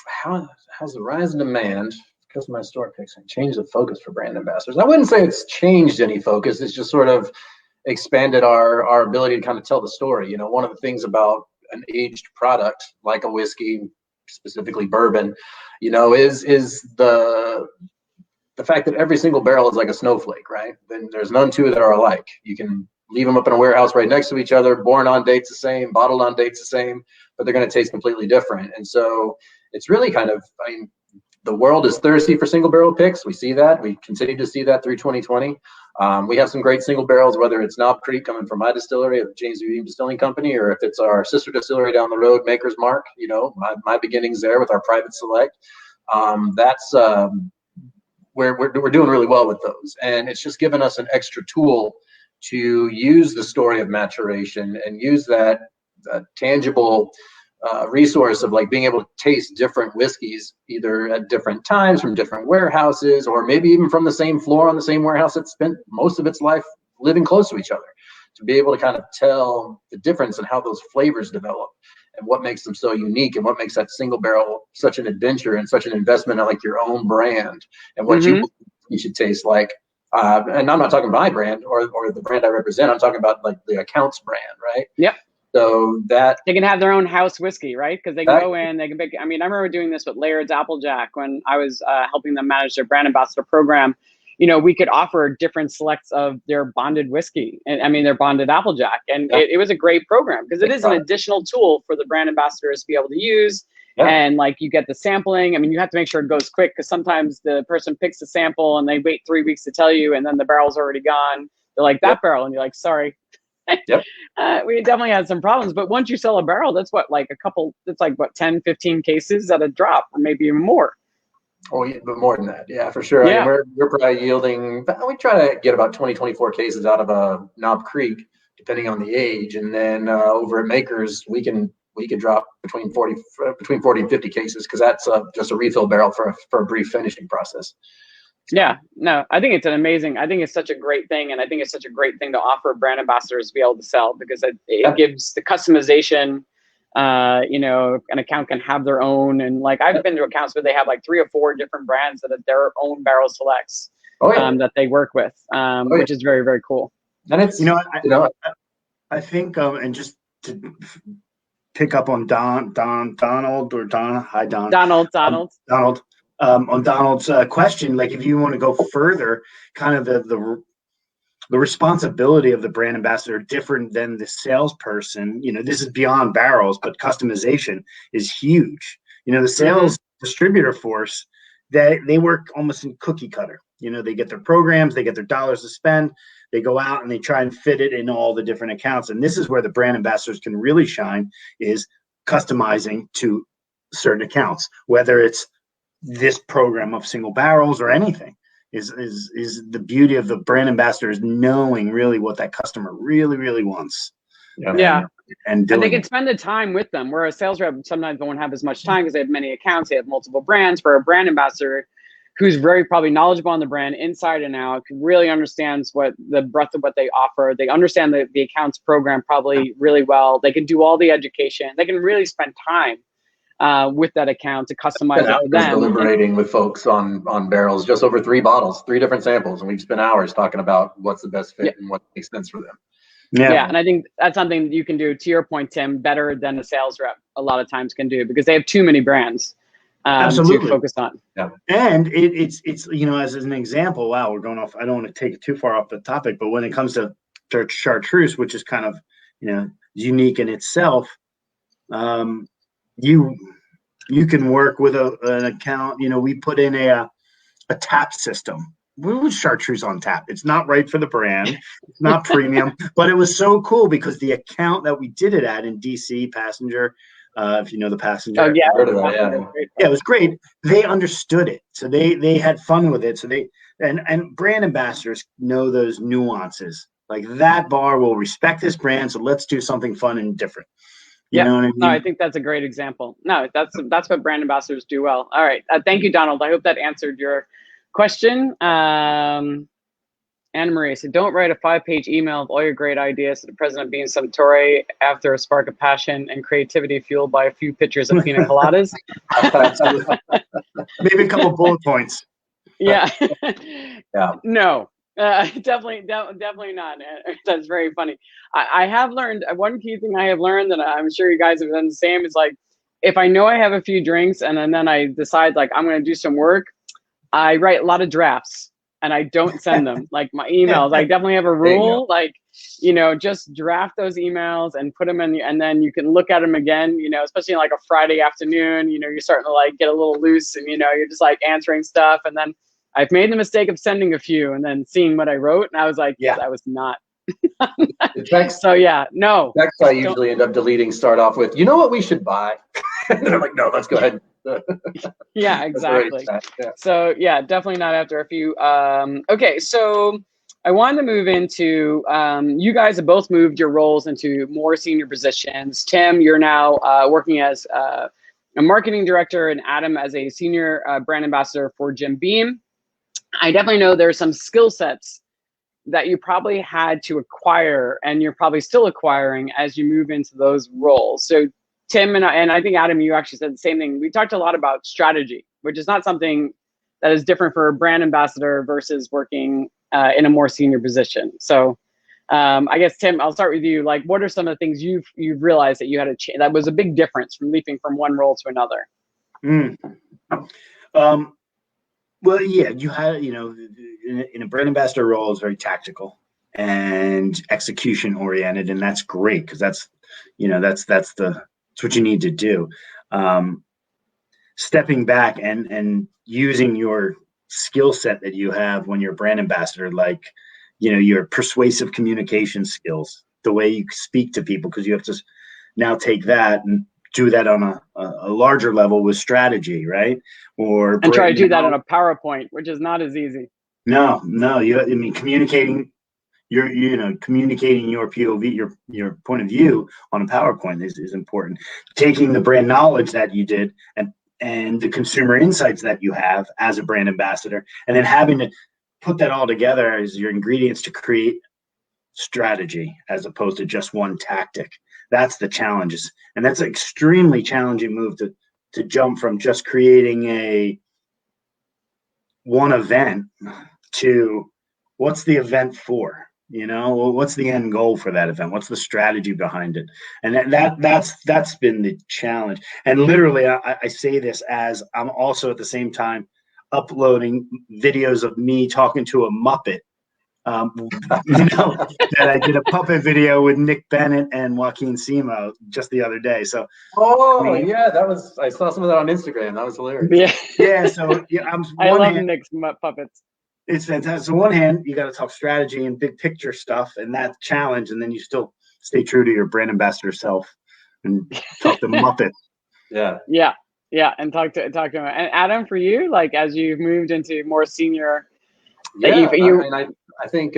how's the rise in demand customized store picks and change the focus for brand ambassadors? I wouldn't say it's changed any focus. It's just sort of expanded our ability to kind of tell the story. You know, one of the things about an aged product like a whiskey, specifically bourbon, you know, is the fact that every single barrel is like a snowflake, right? Then there's none two that are alike. You can leave them up in a warehouse right next to each other, born on dates the same, bottled on dates the same, but they're going to taste completely different. And so it's really kind of, I mean, the world is thirsty for single barrel picks. We see that. We continue to see that through 2020. We have some great single barrels, whether it's Knob Creek coming from my distillery at James V. Distilling Company, or if it's our sister distillery down the road, Maker's Mark. You know, my beginnings there with our private select. That's we're doing really well with those, and it's just given us an extra tool to use the story of maturation and use that tangible resource of like being able to taste different whiskeys either at different times from different warehouses, or maybe even from the same floor on the same warehouse that spent most of its life living close to each other, to be able to kind of tell the difference in how those flavors develop and what makes them so unique and what makes that single barrel such an adventure and such an investment in like your own brand and what you should taste like. And I'm not talking my brand or the brand I represent. I'm talking about like the accounts brand, right? Yep. So that they can have their own house whiskey, right? Because they can go in, they can pick. I mean, I remember doing this with Laird's Applejack when I was helping them manage their brand ambassador program. You know, we could offer different selects of their bonded whiskey, and I mean their bonded Applejack, and it was a great program because it is an additional tool for the brand ambassadors to be able to use. And like you get the sampling. I mean, you have to make sure it goes quick because sometimes the person picks a sample and they wait 3 weeks to tell you, and then the barrel's already gone. They're like that barrel, and you're like, sorry. We definitely had some problems, but once you sell a barrel, that's what, like a couple, it's like what, 10, 15 cases at a drop, or maybe even more. Oh, yeah, but more than that. Yeah, for sure. Yeah. I mean, we're probably yielding, we try to get about 20, 24 cases out of a Knob Creek, depending on the age. And then over at Makers, we could drop between 40 and 50 cases, because that's just a refill barrel for a brief finishing process. Yeah, no, I think it's such a great thing. And I think it's such a great thing to offer brand ambassadors to be able to sell, because it gives the customization. You know, an account can have their own, and like I've been to accounts where they have like 3 or 4 different brands that are their own barrel selects that they work with, which is very, very cool. And it's, I think, and just to pick up on Donald. Hi, Don. Donald. On Donald's question, like if you want to go further, kind of the responsibility of the brand ambassador different than the salesperson. You know, this is beyond barrels, but customization is huge. You know, the sales distributor force, they work almost in cookie cutter. You know, they get their programs, they get their dollars to spend, they go out and they try and fit it in all the different accounts. And this is where the brand ambassadors can really shine, is customizing to certain accounts, whether it's this program of single barrels or anything. Is the beauty of the brand ambassador, is knowing really what that customer really, really wants. And they can spend the time with them, where a sales rep sometimes won't have as much time because they have many accounts, they have multiple brands. For a brand ambassador who's very probably knowledgeable on the brand inside and out, really understands what the breadth of what they offer. They understand the accounts program probably really well. They can do all the education. They can really spend time with that account to customize it for them. Deliberating with folks on barrels, just over 3 bottles, 3 different samples, and we've spent hours talking about what's the best fit and what makes sense for them. Yeah, and I think that's something you can do, to your point, Tim, better than a sales rep a lot of times can do, because they have too many brands to focus on. Yeah. And it's as an example, wow, we're going off, I don't want to take it too far off the topic, but when it comes to Chartreuse, which is kind of unique in itself, you can work with an account. We put in a tap system. We would Chartreuse on tap. It's not right for the brand. It's not premium, but it was so cool because the account that we did it at in DC, Passenger, if you know the Passenger. Oh, yeah. Yeah, it was great. They understood it. So they had fun with it. So and brand ambassadors know those nuances. Like, that bar will respect this brand, so let's do something fun and different. You know what I mean? No, I think that's a great example. No, that's what brand ambassadors do well. All right. Thank you, Donald. I hope that answered your question. Anna Marie said, don't write a 5-page email of all your great ideas to the president of Bean Suntory after a spark of passion and creativity fueled by a few pictures of pina coladas. Maybe a couple bullet points. Yeah. Yeah. No, definitely not. That's very funny. I have learned, one key thing I have learned, that I'm sure you guys have done the same, is like, if I know I have a few drinks and then I decide like I'm going to do some work, I write a lot of drafts and I don't send them, like my emails. I definitely have a rule, like, just draft those emails and put them in, and then you can look at them again, especially like a Friday afternoon, you're starting to like get a little loose and, you're just like answering stuff. And then I've made the mistake of sending a few and then seeing what I wrote. And I was like, that was not. So yeah, no. Text I usually end up deleting, start off with, what we should buy? And then I'm like, no, let's go ahead. Yeah, exactly. So yeah, definitely not after a few. Okay, so I wanted to move into, you guys have both moved your roles into more senior positions. Tim, you're now working as a marketing director, and Adam as a senior brand ambassador for Jim Beam. I definitely know there's some skill sets that you probably had to acquire, and you're probably still acquiring as you move into those roles. So Tim and I think Adam, you actually said the same thing. We talked a lot about strategy, which is not something that is different for a brand ambassador versus working in a more senior position. So I guess, Tim, I'll start with you. Like, what are some of the things you've realized that you had to change, that was a big difference from leaping from one role to another? Well, yeah, you had, in a brand ambassador role, is very tactical and execution oriented, and that's great because that's what you need to do. Stepping back and using your skill set that you have when you're a brand ambassador, like, your persuasive communication skills, the way you speak to people, because you have to now take that and do that on a larger level with strategy, right? And try to do that on a PowerPoint, which is not as easy. No, communicating communicating your POV, your point of view on a PowerPoint is important. Taking the brand knowledge that you did and the consumer insights that you have as a brand ambassador, and then having to put that all together as your ingredients to create strategy as opposed to just one tactic. That's the challenges. And that's an extremely challenging move to jump from just creating one event to what's the event for? What's the end goal for that event? What's the strategy behind it? And that's been the challenge. And literally, I say this as I'm also at the same time uploading videos of me talking to a Muppet. That I did a puppet video with Nick Bennett and Joaquin Simo just the other day. So, I saw some of that on Instagram. That was hilarious. Yeah. So I love Nick's puppets. It's fantastic. So, on one hand, you got to talk strategy and big picture stuff, and that challenge, and then you still stay true to your brand ambassador self and talk to Muppet. Yeah, and talk to him. And Adam, for you, like, as you've moved into more senior. I think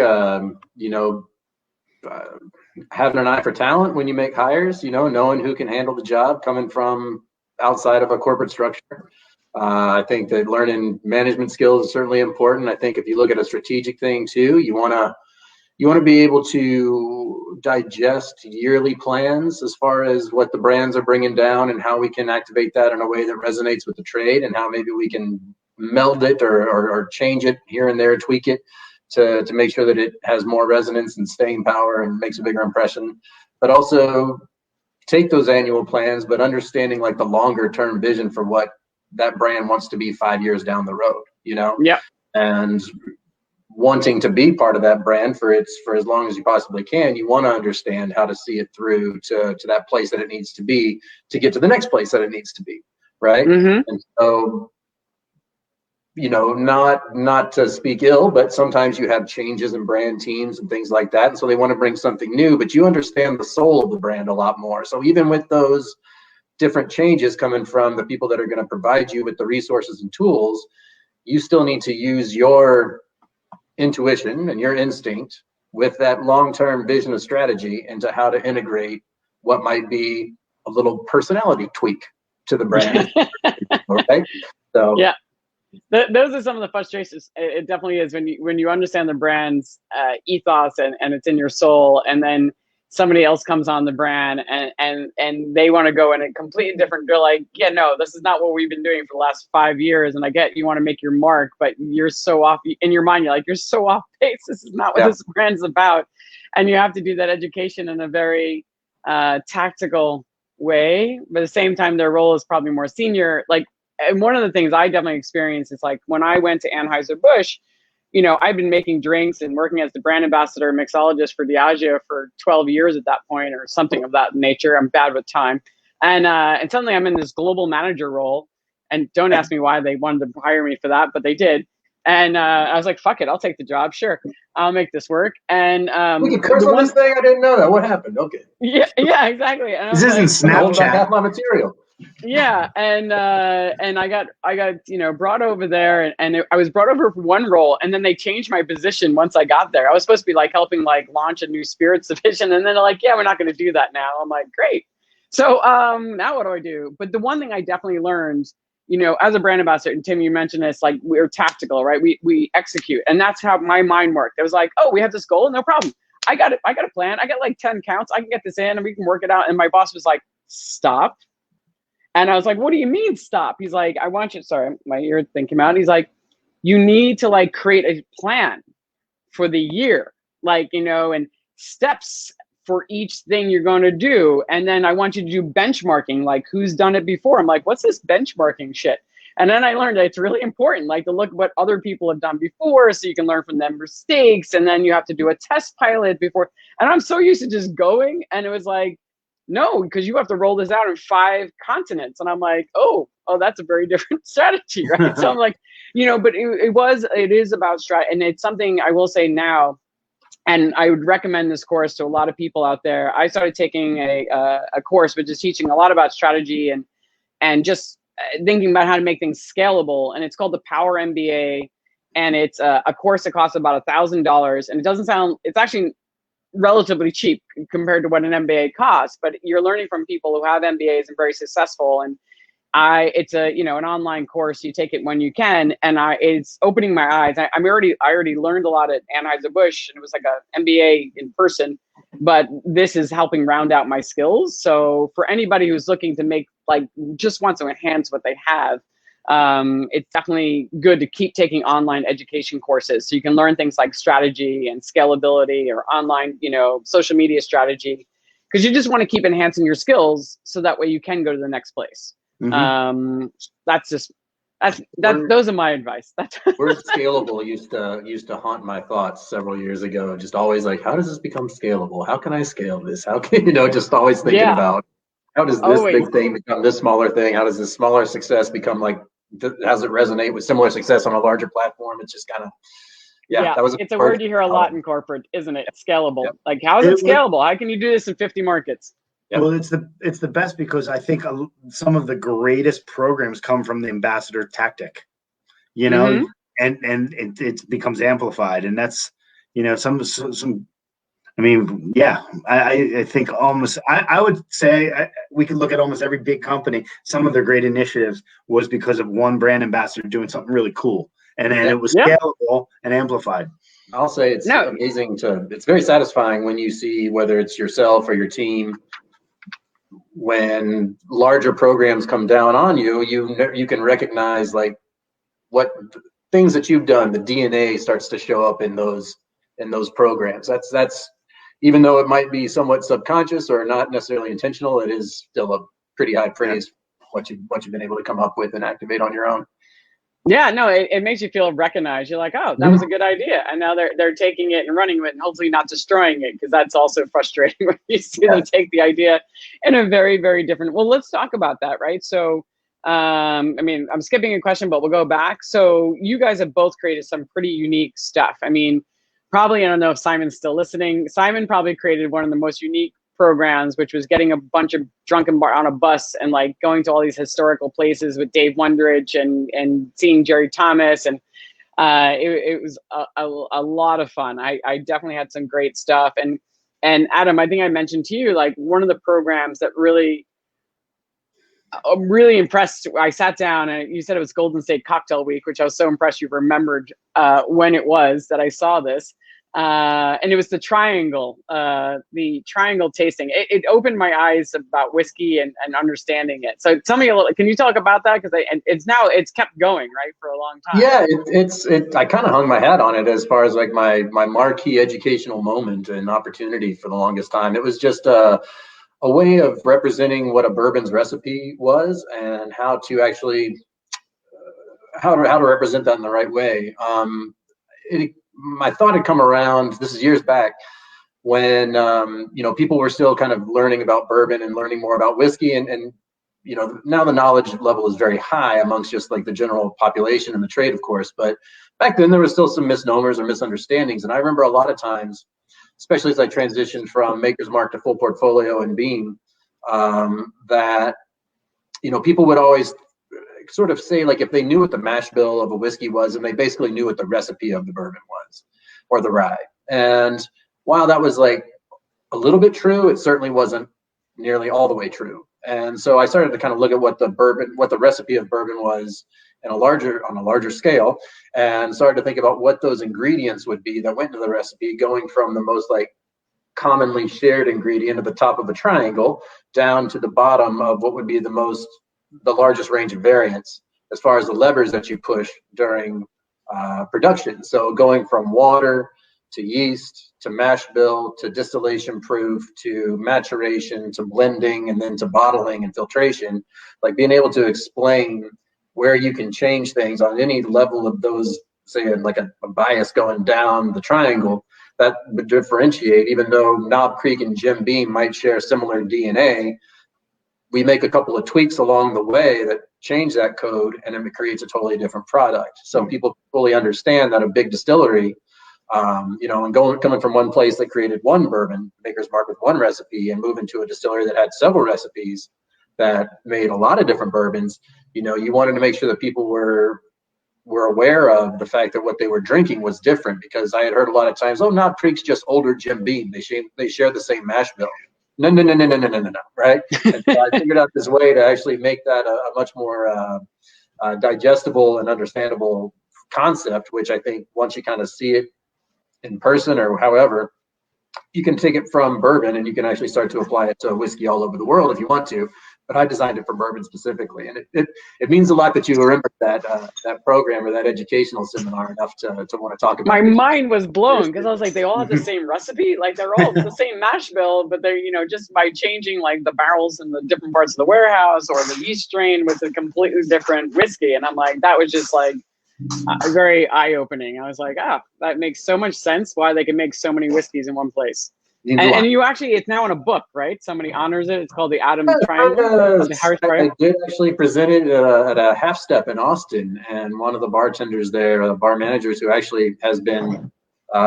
having an eye for talent when you make hires, knowing who can handle the job coming from outside of a corporate structure. I think that learning management skills is certainly important. I think if you look at a strategic thing too, you want you want to be able to digest yearly plans as far as what the brands are bringing down and how we can activate that in a way that resonates with the trade, and how maybe we can meld it or change it here and there, tweak it to make sure that it has more resonance and staying power and makes a bigger impression. But also take those annual plans, but understanding like the longer term vision for what that brand wants to be 5 years down the road, you know? Yeah. And wanting to be part of that brand for as long as you possibly can, you want to understand how to see it through to that place that it needs to be to get to the next place that it needs to be, right? Mm-hmm. And so, you know, not to speak ill, but sometimes you have changes in brand teams and things like that, and so they want to bring something new, but you understand the soul of the brand a lot more. So even with those different changes coming from the people that are going to provide you with the resources and tools, you still need to use your intuition and your instinct with that long-term vision of strategy into how to integrate what might be a little personality tweak to the brand. Okay, so yeah, those are some of the frustrations. It definitely is when you understand the brand's ethos and it's in your soul, and then somebody else comes on the brand and they want to go in a completely different. They're like, yeah, no, this is not what we've been doing for the last 5 years. And I get you want to make your mark, but you're so off in your mind. You're like, you're so off base. This is not what this brand's about. And you have to do that education in a very tactical way. But at the same time, their role is probably more senior. Like, and one of the things I definitely experienced is like when I went to Anheuser-Busch, you know, I've been making drinks and working as the brand ambassador mixologist for Diageo for 12 years at that point, or something of that nature. I'm bad with time. And suddenly I'm in this global manager role. And don't ask me why they wanted to hire me for that, but they did. And I was like, fuck it, I'll take the job. Sure, I'll make this work. And we can curse on this thing? I didn't know that. What happened? Okay. Yeah, exactly. And this isn't Snapchat. Half my material. Yeah, and I got you know, brought over there, and I was brought over for one role, and then they changed my position once I got there. I was supposed to be like helping like launch a new spirits division, and then they're like, yeah, we're not going to do that now. I'm like, great. So now what do I do? But the one thing I definitely learned, you know, as a brand ambassador, and Tim, you mentioned this, like we're tactical, right? We execute, and that's how my mind worked. It was like, oh, we have this goal, no problem. I got it. I got a plan. I got like 10 counts. I can get this in, and we can work it out. And my boss was like, stop. And I was like, what do you mean stop? He's like, I want you, sorry, my ear thing came out. He's like, you need to like create a plan for the year, like, you know, and steps for each thing you're going to do. And then I want you to do benchmarking, like who's done it before. I'm like, what's this benchmarking shit? And then I learned that it's really important, like to look at what other people have done before so you can learn from their mistakes. And then you have to do a test pilot before. And I'm so used to just going. And it was like, no, because you have to roll this out in 5 continents. And I'm like, oh, that's a very different strategy, right? So I'm like, you know, but it is about strategy. And it's something I will say now, and I would recommend this course to a lot of people out there. I started taking a course which is teaching a lot about strategy and just thinking about how to make things scalable. And it's called the Power MBA. And it's a course that costs about $1,000. And it doesn't sound, it's actually relatively cheap compared to what an MBA costs, but you're learning from people who have MBAs and very successful. And it's a, you know, an online course. You take it when you can, and it's opening my eyes. I already learned a lot at Anheuser-Busch, and it was like a MBA in person, but this is helping round out my skills. So for anybody who's looking to make, like, just wants to enhance what they have, it's definitely good to keep taking online education courses so you can learn things like strategy and scalability or online, you know, social media strategy, because you just want to keep enhancing your skills so that way you can go to the next place. Mm-hmm. Those are my advice. Word scalable used to haunt my thoughts several years ago. Just always like, how does this become scalable? How can I scale this? How can, you know, just always thinking about how does this big thing become this smaller thing? How does this smaller success become like, how does it resonate with similar success on a larger platform? It's just kind of, it's a word you hear a lot in corporate, isn't it? Scalable. Yep. Like, how is it scalable? How can you do this in 50 markets? Yep. Well, it's the best because I think some of the greatest programs come from the ambassador tactic, you know, mm-hmm. and it becomes amplified, and that's, you know, some. I mean, yeah, I think almost, I would say we could look at almost every big company. Some of their great initiatives was because of one brand ambassador doing something really cool. And then it was scalable and amplified. I'll say it's No. amazing it's very satisfying when you see, whether it's yourself or your team, when larger programs come down on you, you can recognize like what things that you've done, the DNA starts to show up in those programs. That's even though it might be somewhat subconscious or not necessarily intentional, it is still a pretty high praise what you've been able to come up with and activate on your own. Yeah, no, it makes you feel recognized. You're like, oh, that was a good idea, and now they're taking it and running with it, and hopefully not destroying it, because that's also frustrating when you see them take the idea in a very, very different. Well, let's talk about that, right? So, I mean, I'm skipping a question, but we'll go back. So, you guys have both created some pretty unique stuff. I mean, probably, I don't know if Simon's still listening. Simon probably created one of the most unique programs, which was getting a bunch of drunken bar on a bus and like going to all these historical places with Dave Wondrich and seeing Jerry Thomas, and it was a lot of fun. I definitely had some great stuff, and Adam, I think I mentioned to you, like, one of the programs that really impressed. I sat down and you said it was Golden State Cocktail Week, which I was so impressed you remembered when it was that I saw this. And it was the triangle tasting. It opened my eyes about whiskey and understanding it. So tell me a little, can you talk about that? Because it's kept going, right, for a long time. Yeah, I kind of hung my hat on it as far as like my marquee educational moment and opportunity for the longest time. It was just a way of representing what a bourbon's recipe was and how to actually how to represent that in the right way. My thought had come around, this is years back, when people were still kind of learning about bourbon and learning more about whiskey, and now the knowledge level is very high amongst just like the general population and the trade, of course, but back then there was still some misnomers or misunderstandings. And I remember a lot of times, especially as I transitioned from Maker's Mark to full portfolio and Beam, that people would always sort of say, like, if they knew what the mash bill of a whiskey was, and they basically knew what the recipe of the bourbon was, or the rye. And while that was like a little bit true, it certainly wasn't nearly all the way true. And so I started to kind of look at what the recipe of bourbon was on a larger scale, and started to think about what those ingredients would be that went into the recipe, going from the most like commonly shared ingredient at the top of a triangle down to the bottom of what would be the largest range of variants as far as the levers that you push during production. So going from water to yeast to mash bill to distillation proof to maturation to blending and then to bottling and filtration, like being able to explain where you can change things on any level of those, say like a bias going down the triangle, that would differentiate. Even though Knob Creek and Jim Beam might share similar DNA, we make a couple of tweaks along the way that change that code, and then it creates a totally different product. So people fully understand that a big distillery, and coming from one place that created one bourbon, Maker's Mark, with one recipe, and moving to a distillery that had several recipes that made a lot of different bourbons, you wanted to make sure that people were aware of the fact that what they were drinking was different. Because I had heard a lot of times, oh, Knob Creek's just older Jim Beam. They share the same mash bill. No, right? And so I figured out this way to actually make that a much more digestible and understandable concept, which I think once you kind of see it in person or however, you can take it from bourbon and you can actually start to apply it to whiskey all over the world if you want to. But I designed it for bourbon specifically, and it means a lot that you remember that program or that educational seminar enough to want to talk about. My mind was blown, because I was like, they all have the same recipe, like they're all the same mash bill, but they're just by changing like the barrels in the different parts of the warehouse or the yeast strain with a completely different whiskey. And I'm like, that was just like very eye-opening. I was like, that makes so much sense why they can make so many whiskeys in one place. And you actually, it's now in a book, right? Somebody honors it. It's called the Adam Triangle. I did actually present it at a half step in Austin, and one of the bartenders there, the bar managers, who actually has been,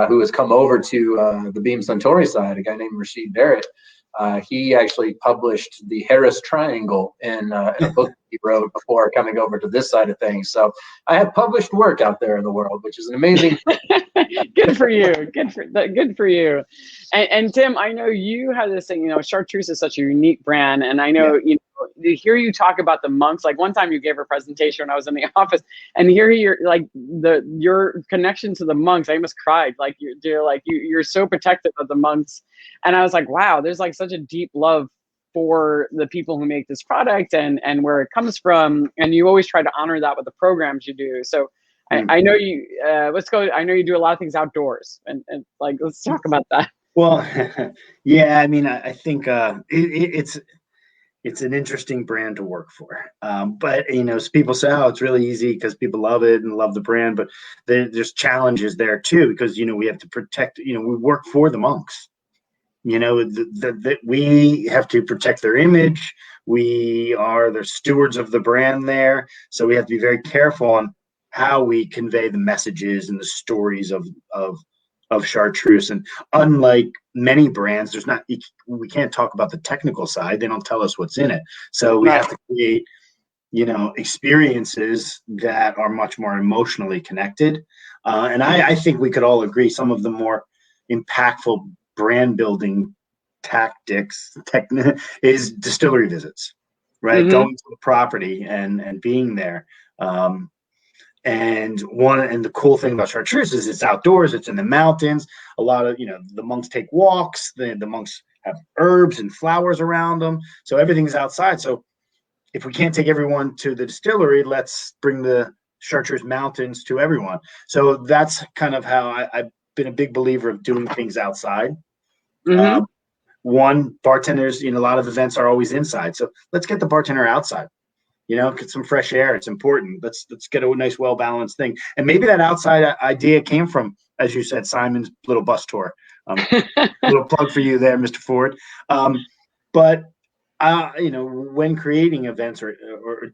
who has come over to the Beam Suntory side, a guy named Rashid Barrett. He actually published the Harris Triangle in a book he wrote before coming over to this side of things. So I have published work out there in the world, which is an amazing. Good for you. Good for you. And Tim, I know you have this thing. Chartreuse is such a unique brand, and I know to hear you talk about the monks. Like one time you gave a presentation when I was in the office, and here you're like your connection to the monks. I almost cried. Like you're so protective of the monks, and I was like, wow, there's like such a deep love for the people who make this product and where it comes from, and you always try to honor that with the programs you do. So I know you I know you do a lot of things outdoors, and like let's talk about that. Well, yeah, I mean, I think it's an interesting brand to work for. But as people say, oh, it's really easy because people love it and love the brand, but there's challenges there too, because we have to protect, we work for the monks. That we have to protect their image. We are the stewards of the brand there. So we have to be very careful on how we convey the messages and the stories of Chartreuse. And unlike many brands, we can't talk about the technical side. They don't tell us what's in it. So we have to create, experiences that are much more emotionally connected. And I think we could all agree some of the more impactful brand building tactics is distillery visits, right? Mm-hmm. Going to the property and being there. And the cool thing about Chartreuse is it's outdoors, it's in the mountains. A lot of, the monks take walks, the monks have herbs and flowers around them. So everything's outside. So if we can't take everyone to the distillery, let's bring the Chartreuse mountains to everyone. So that's kind of how I've been a big believer of doing things outside. Mm-hmm. Bartenders, a lot of events are always inside. So let's get the bartender outside. Get some fresh air. It's important. Let's get a nice, well-balanced thing. And maybe that outside idea came from, as you said, Simon's little bus tour. Little plug for you there, Mr. Ford. But when creating events or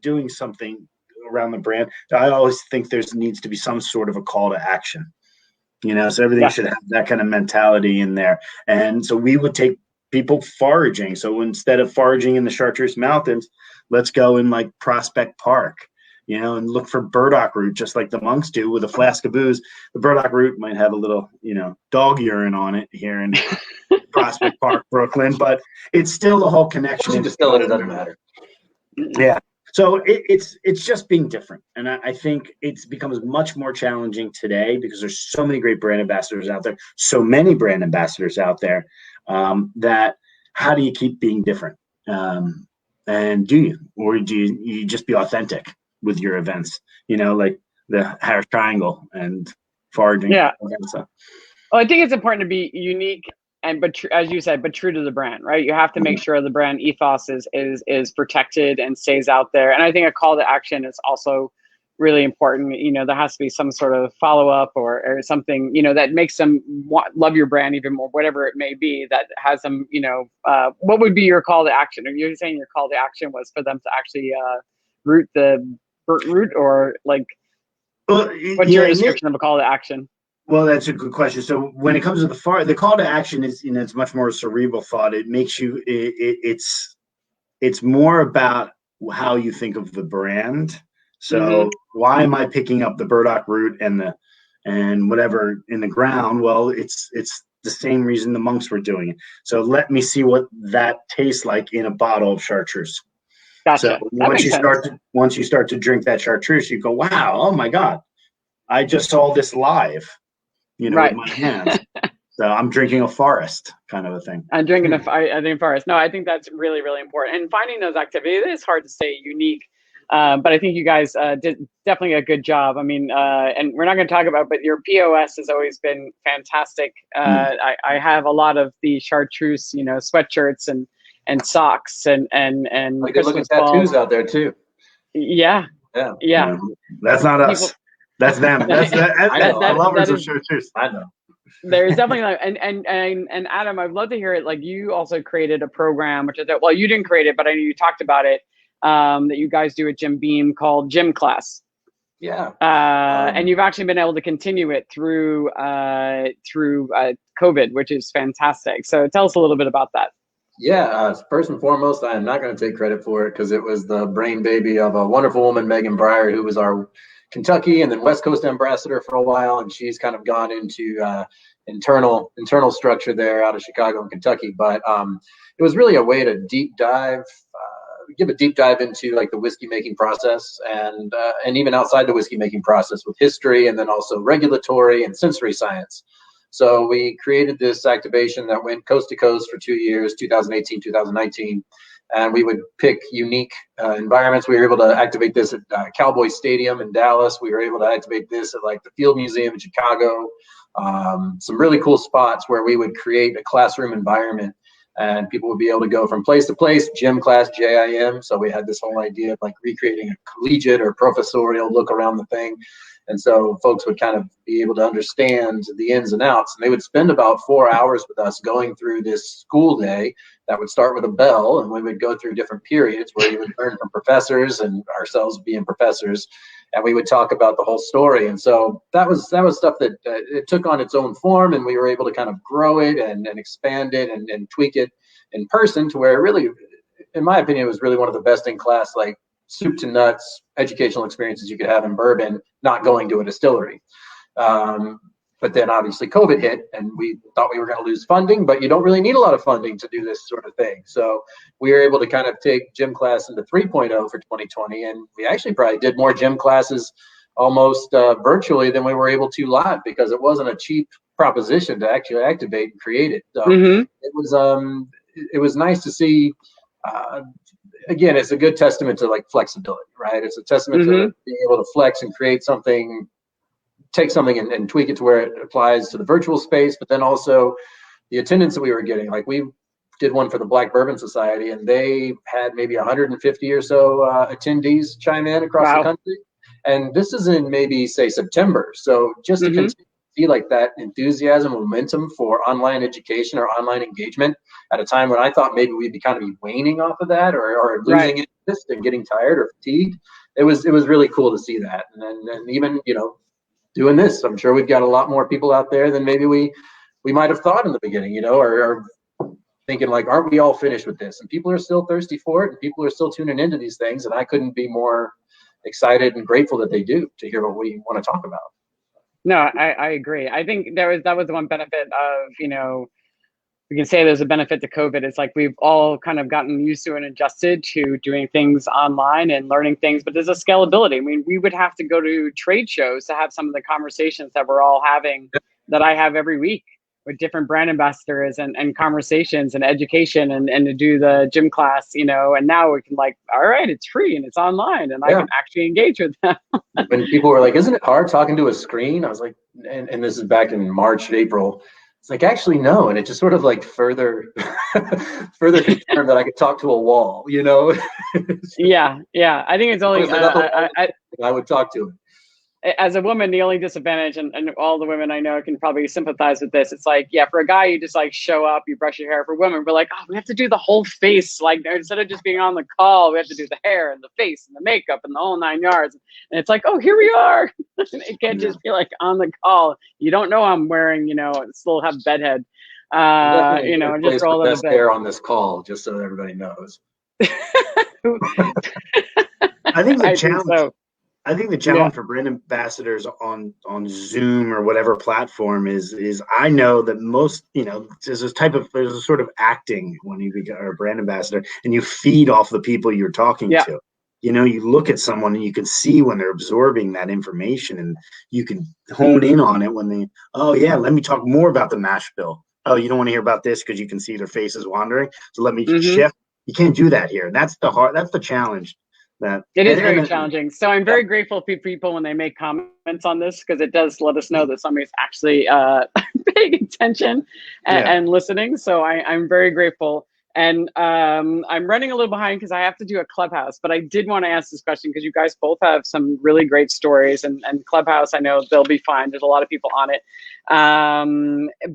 doing something around the brand, I always think there needs to be some sort of a call to action. So everything should have that kind of mentality in there. And so we would take people foraging. So instead of foraging in the Chartreuse Mountains, let's go in like Prospect Park, and look for burdock root, just like the monks do with a flask of booze. The burdock root might have a little, dog urine on it here in Prospect Park, Brooklyn, but it's still the whole connection. You distill it doesn't matter. Yeah. So it's just being different. And I think it's becomes much more challenging today because there's so many great brand ambassadors out there, so many brand ambassadors out there, that how do you keep being different? And do you just be authentic with your events, like the Harris Triangle and foraging. Yeah. So. Well, I think it's important to be unique but as you said, but true to the brand, right? You have to make sure the brand ethos is protected and stays out there. And I think a call to action is also really important. There has to be some sort of follow up or something, that makes them love your brand even more, whatever it may be, that has them, what would be your call to action? Are you saying your call to action was for them to actually root or like, what's your description of a call to action? Well, that's a good question. So when it comes to the call to action is, it's much more a cerebral thought. It makes you, it's more about how you think of the brand. So why am I picking up the burdock root and whatever in the ground? Well, it's the same reason the monks were doing it. So let me see what that tastes like in a bottle of Chartreuse. Gotcha. So once you start to drink that Chartreuse, you go, wow, oh my God, I just saw this live. With my hands. So I'm drinking a forest kind of a thing. I'm drinking a forest. No, I think that's really, really important. And finding those activities, it's hard to stay unique. But I think you guys did definitely a good job. I mean, and we're not going to talk about, but your POS has always been fantastic. I have a lot of the Chartreuse, sweatshirts and socks and like good looking tattoos out there too. Yeah. That's not us. That's them. That's lovers of Chartreuse. I know. There's definitely and Adam, I'd love to hear it. Like you also created a program, which I thought, well, you didn't create it, but I know you talked about it. That you guys do at Jim Beam called Gym Class. Yeah. And you've actually been able to continue it through COVID, which is fantastic. So tell us a little bit about that. Yeah, first and foremost, I am not going to take credit for it because it was the brain baby of a wonderful woman, Megan Breyer, who was our Kentucky and then West Coast ambassador for a while, and she's kind of gone into internal structure there out of Chicago and Kentucky. But it was really a way to give a deep dive into like the whiskey making process and even outside the whiskey making process with history and then also regulatory and sensory science. So we created this activation that went coast to coast for 2 years, 2018, 2019, and we would pick unique environments. We were able to activate this at Cowboy Stadium in Dallas. We were able to activate this at like the Field Museum in Chicago. Some really cool spots where we would create a classroom environment and people would be able to go from place to place, gym class, JIM. So we had this whole idea of like recreating a collegiate or professorial look around the thing. And so folks would kind of be able to understand the ins and outs. And they would spend about 4 hours with us going through this school day that would start with a bell. And we would go through different periods where you would learn from professors and ourselves being professors. And we would talk about the whole story. And so that was stuff that it took on its own form. And we were able to kind of grow it and expand it and tweak it in person to where it really, in my opinion, it was really one of the best in class, like soup to nuts educational experiences you could have in bourbon, not going to a distillery. But then obviously COVID hit and we thought we were going to lose funding, but you don't really need a lot of funding to do this sort of thing. So we were able to kind of take gym class into 3.0 for 2020. And we actually probably did more gym classes almost virtually than we were able to live because it wasn't a cheap proposition to actually activate and create it. So it was nice to see. Again, it's a good testament to like flexibility, right? It's a testament to being able to flex and create something, take something and tweak it to where it applies to the virtual space, but then also the attendance that we were getting. Like we did one for the Black Bourbon Society and they had maybe 150 or so attendees chime in across the country. And this is in maybe say September. So just to continue to see like that enthusiasm, momentum for online education or online engagement at a time when I thought maybe we'd be kind of waning off of that or losing interest and getting tired or fatigued. It was really cool to see that. And even, you know, doing this, I'm sure we've got a lot more people out there than maybe we might have thought in the beginning, you know, or thinking like, aren't we all finished with this? And people are still thirsty for it and people are still tuning into these things. And I couldn't be more excited and grateful that they do to hear what we want to talk about. No, I agree. I think that was the one benefit of, you know, we can say there's a benefit to COVID. It's like we've all kind of gotten used to and adjusted to doing things online and learning things, but there's a scalability. I mean, we would have to go to trade shows to have some of the conversations that we're all having that I have every week with different brand ambassadors and conversations and education and to do the gym class, you know, and now we can like, all right, it's free and it's online and I can actually engage with them. When people were like, isn't it hard talking to a screen? I was like, and this is back in March, April. It's like, actually, no. And it just sort of like further confirmed that I could talk to a wall, you know? Yeah. I think it's only, I would talk to it. As a woman, the only disadvantage, and all the women I know can probably sympathize with this. It's like, yeah, for a guy, you just like show up, you brush your hair. For women, we're like, oh, we have to do the whole face. Like instead of just being on the call, we have to do the hair and the face and the makeup and the whole 9 yards. And it's like, oh, here we are. It can't just be like on the call. You don't know I'm wearing, you know, still have bedhead, you know, and just roll best hair on this call, just so everybody knows. I think the challenge. I think the challenge for brand ambassadors on Zoom or whatever platform is I know that most, you know, there's a sort of acting when you become a brand ambassador and you feed off the people you're talking to. You know, you look at someone and you can see when they're absorbing that information and you can hone in on it when they, oh yeah, let me talk more about the mash bill. Oh, you don't want to hear about this because you can see their faces wandering. So let me shift. You can't do that here. That's the challenge. It is very challenging. So I'm very grateful for people when they make comments on this because it does let us know that somebody's actually paying attention and listening. So I'm very grateful. And I'm running a little behind because I have to do a Clubhouse, but I did want to ask this question because you guys both have some really great stories and Clubhouse, I know they'll be fine. There's a lot of people on it.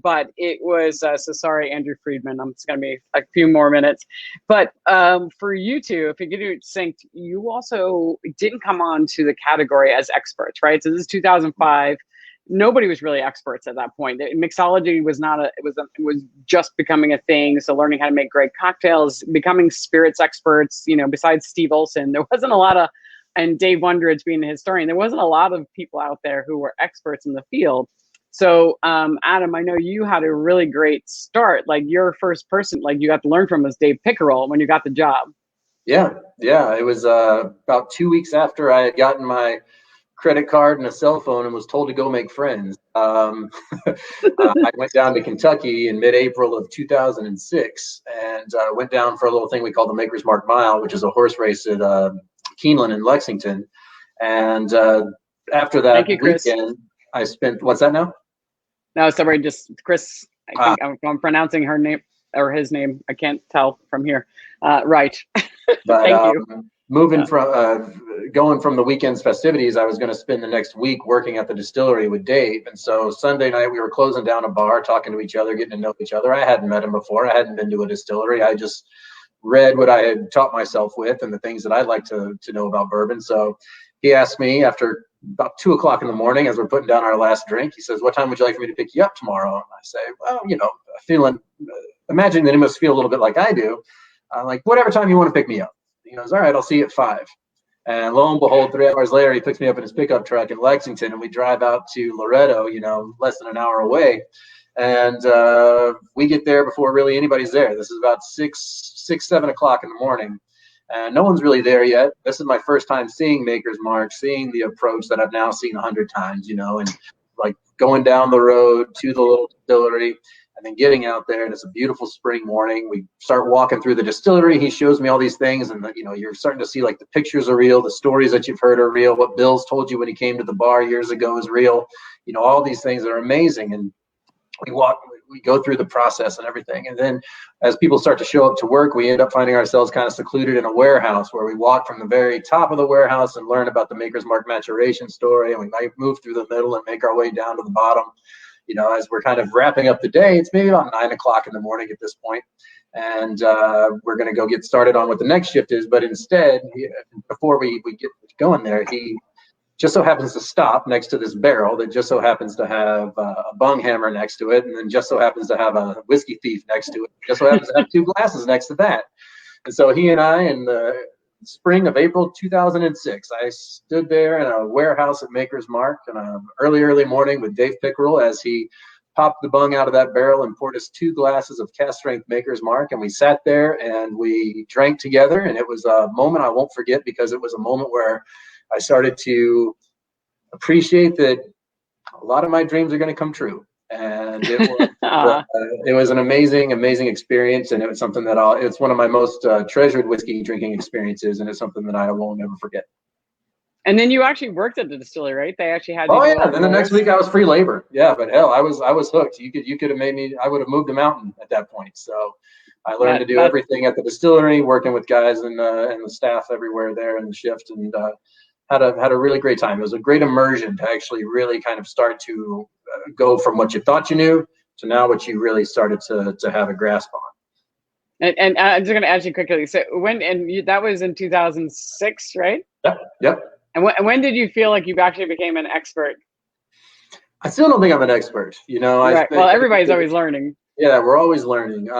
But it was, so sorry, Andrew Friedman, it's going to be a few more minutes. But for you two, if you get it synced, you also didn't come on to the category as experts, right? So this is 2005. nobody was really experts at that point. Mixology was not it was just becoming a thing. So learning how to make great cocktails, becoming spirits experts, you know, besides Steve Olson, there wasn't a lot of, and Dave Wondridge being a historian, there wasn't a lot of people out there who were experts in the field. So, Adam, I know you had a really great start. Like your first person, like you got to learn from was Dave Pickerel when you got the job. Yeah. It was about 2 weeks after I had gotten my credit card and a cell phone and was told to go make friends. I went down to Kentucky in mid-April of 2006 and went down for a little thing we call the Maker's Mark Mile, which is a horse race at Keeneland in Lexington. And after that weekend, I spent, what's that now? No, sorry, just Chris. I think I'm pronouncing her name or his name. I can't tell from here. Right. But, Thank you. Moving from going from the weekend's festivities, I was going to spend the next week working at the distillery with Dave. And so Sunday night we were closing down a bar, talking to each other, getting to know each other. I hadn't met him before. I hadn't been to a distillery. I just read what I had taught myself with and the things that I'd like to know about bourbon. So he asked me after about 2 o'clock in the morning, as we're putting down our last drink, he says, "What time would you like for me to pick you up tomorrow?" And I say, "Well, you know, imagining that he must feel a little bit like I do. Like, whatever time you want to pick me up." He goes, "All right, I'll see you at 5. And lo and behold, 3 hours later, he picks me up in his pickup truck in Lexington, and we drive out to Loretto, you know, less than an hour away. And we get there before really anybody's there. This is about 7 o'clock in the morning. And no one's really there yet. This is my first time seeing Maker's Mark, seeing the approach that I've now seen 100 times, you know, and like going down the road to the little distillery. And then getting out there, and it's a beautiful spring morning. We start walking through the distillery. He shows me all these things, and you know, you're starting to see like the pictures are real, the stories that you've heard are real, what Bill's told you when he came to the bar years ago is real. You know, all these things are amazing. And we go through the process and everything. And then as people start to show up to work, we end up finding ourselves kind of secluded in a warehouse where we walk from the very top of the warehouse and learn about the Maker's Mark maturation story, and we might move through the middle and make our way down to the bottom. You know, as we're kind of wrapping up the day, it's maybe about 9 o'clock in the morning at this point, and we're going to go get started on what the next shift is. But instead, before we get going there, he just so happens to stop next to this barrel that just so happens to have a bung hammer next to it, and then just so happens to have a whiskey thief next to it, just so happens to have 2 glasses next to that. And so he and I, in the spring of April 2006, I stood there in a warehouse at Maker's Mark on an early morning with Dave Pickerel as he popped the bung out of that barrel and poured us 2 glasses of cast strength Maker's Mark. And we sat there and we drank together. And it was a moment I won't forget, because it was a moment where I started to appreciate that a lot of my dreams are going to come true. And it was an amazing experience, and it was something that it's one of my most treasured whiskey drinking experiences, and it's something that I won't ever forget. And then you actually worked at the distillery, right? They actually had. Oh yeah. Then the next week I was free labor. Yeah, but hell, I was hooked. You could have made me. I would have moved a mountain at that point. So I learned to do everything at the distillery, working with guys and the staff everywhere there in the shift, and had a really great time. It was a great immersion to actually really kind of start to go from what you thought you knew to now what you really started to have a grasp on. And I'm just going to ask you quickly. So that was in 2006, right? Yep. And when did you feel like you actually became an expert? I still don't think I'm an expert. You know, right. Well, everybody's always learning. Yeah, we're always learning.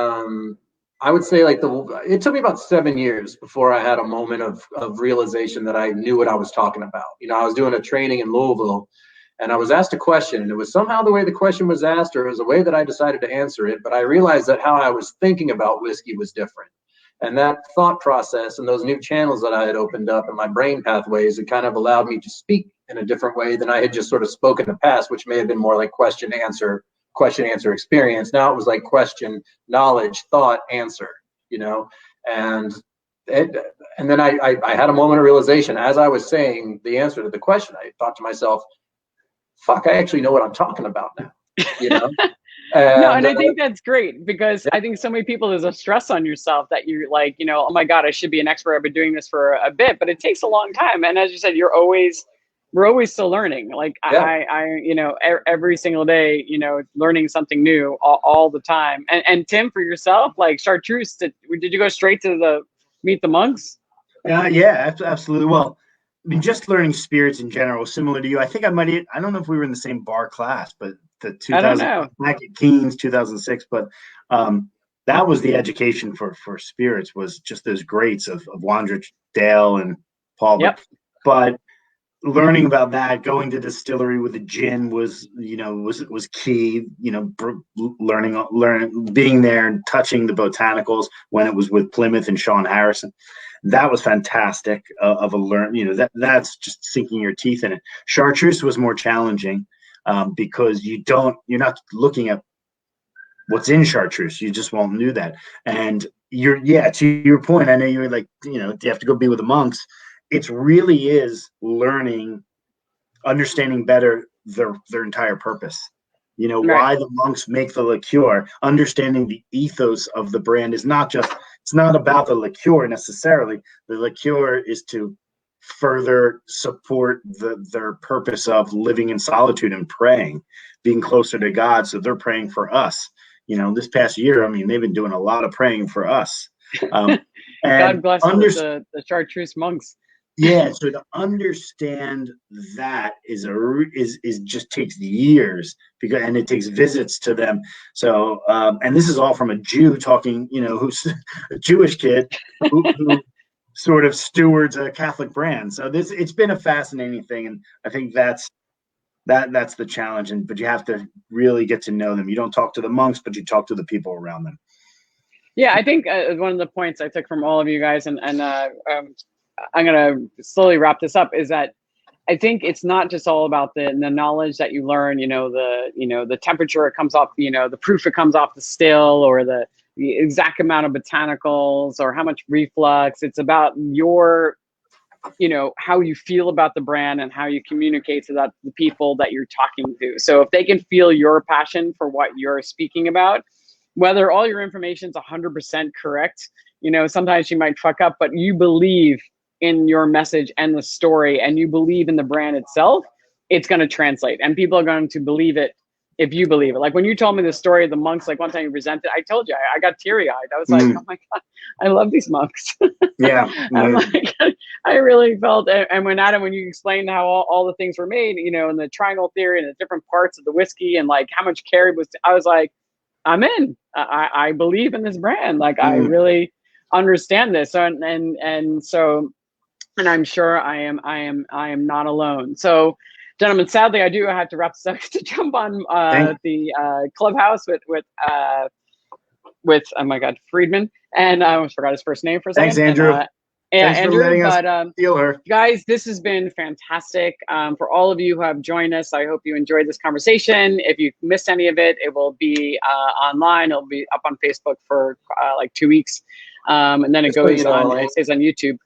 I would say it took me about 7 years before I had a moment of realization that I knew what I was talking about. You know, I was doing a training in Louisville, and I was asked a question, and it was somehow the way the question was asked, or it was the way that I decided to answer it. But I realized that how I was thinking about whiskey was different. And that thought process and those new channels that I had opened up in my brain pathways, it kind of allowed me to speak in a different way than I had just sort of spoken in the past, which may have been more like question, answer experience. Now it was like question, knowledge, thought, answer, you know. And then I had a moment of realization as I was saying the answer to the question. I thought to myself, fuck, I actually know what I'm talking about now, you know. And I think that's great, because I think so many people, there's a stress on yourself that you're like, you know, oh my God, I should be an expert. I've been doing this for a bit, but it takes a long time. And as you said, we're always still learning. Like I you know, every single day, you know, learning something new all the time. And Tim, for yourself, like Chartreuse, did you go straight to meet the monks? Yeah, absolutely. Well, mean, just learning spirits in general, similar to you. I think I don't know if we were in the same bar class, but the 2000 back at Keen's 2006, but that was the education for spirits, was just those greats of Wandrich, Dale, and Paul. Yep. But learning about that, going to distillery with the gin was key. Learning, being there and touching the botanicals when it was with Plymouth and Sean Harrison. That was fantastic of a learn. That's just sinking your teeth in it. Chartreuse was more challenging because you're not looking at what's in Chartreuse. You just won't know that. And to your point, I know you were like, you have to go be with the monks. It really is learning, understanding better their entire purpose. Right. Why the monks make the liqueur, understanding the ethos of the brand is it's not about the liqueur necessarily. The liqueur is to further support their purpose of living in solitude and praying, being closer to God. So they're praying for us. This past year, I mean, they've been doing a lot of praying for us. And God bless the Chartreuse monks. Yeah, so to understand that is just takes years, and it takes visits to them. So and this is all from a Jew talking, who's a Jewish kid who sort of stewards a Catholic brand. So it's been a fascinating thing, and I think that's the challenge. But you have to really get to know them. You don't talk to the monks, but you talk to the people around them. Yeah, I think one of the points I took from all of you guys, and I'm going to slowly wrap this up, is that I think it's not just all about the knowledge that you learn, the temperature it comes off, the proof it comes off the still, or the exact amount of botanicals, or how much reflux. It's about your, how you feel about the brand and how you communicate to the people that you're talking to. So if they can feel your passion for what you're speaking about, whether all your information is 100% correct, sometimes you might fuck up, but you believe in your message and the story, and you believe in the brand itself, it's going to translate, and people are going to believe it if you believe it. Like when you told me the story of the monks, like one time you presented, I told you, I got teary-eyed. I was like, oh my God, I love these monks. Yeah. I'm like, I really felt, and when you explained how all the things were made, and the triangle theory and the different parts of the whiskey and like how much carried was, I was like, I'm in. I believe in this brand. Like I really understand this. And I'm sure I am not alone. So, gentlemen, sadly, I do have to wrap this up to jump on the Clubhouse with oh my God, Friedman, and I almost forgot his first name for a second. Thanks, Andrew. Thanks for letting us feel her. Guys, this has been fantastic. For all of you who have joined us, I hope you enjoyed this conversation. If you missed any of it, it will be online. It'll be up on Facebook for like 2 weeks, and then it stays on YouTube.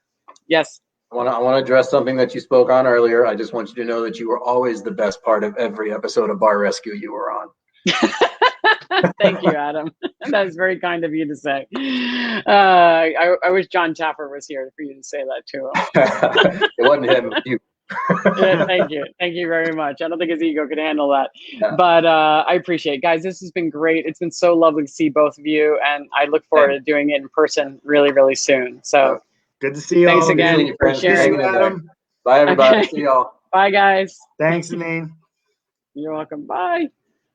Yes. I want to address something that you spoke on earlier. I just want you to know that you were always the best part of every episode of Bar Rescue you were on. Thank you, Adam. That is very kind of you to say. I wish John Chaffer was here for you to say that to him. It wasn't him, it was you. Yeah, thank you. Thank you very much. I don't think his ego could handle that. Yeah. But I appreciate it. Guys, this has been great. It's been so lovely to see both of you, and I look forward to doing it in person really, really soon. So good to see you. Thanks again for sharing. Adam. Bye, everybody. Okay. See y'all. Bye, guys. Thanks, Anine. You're welcome. Bye.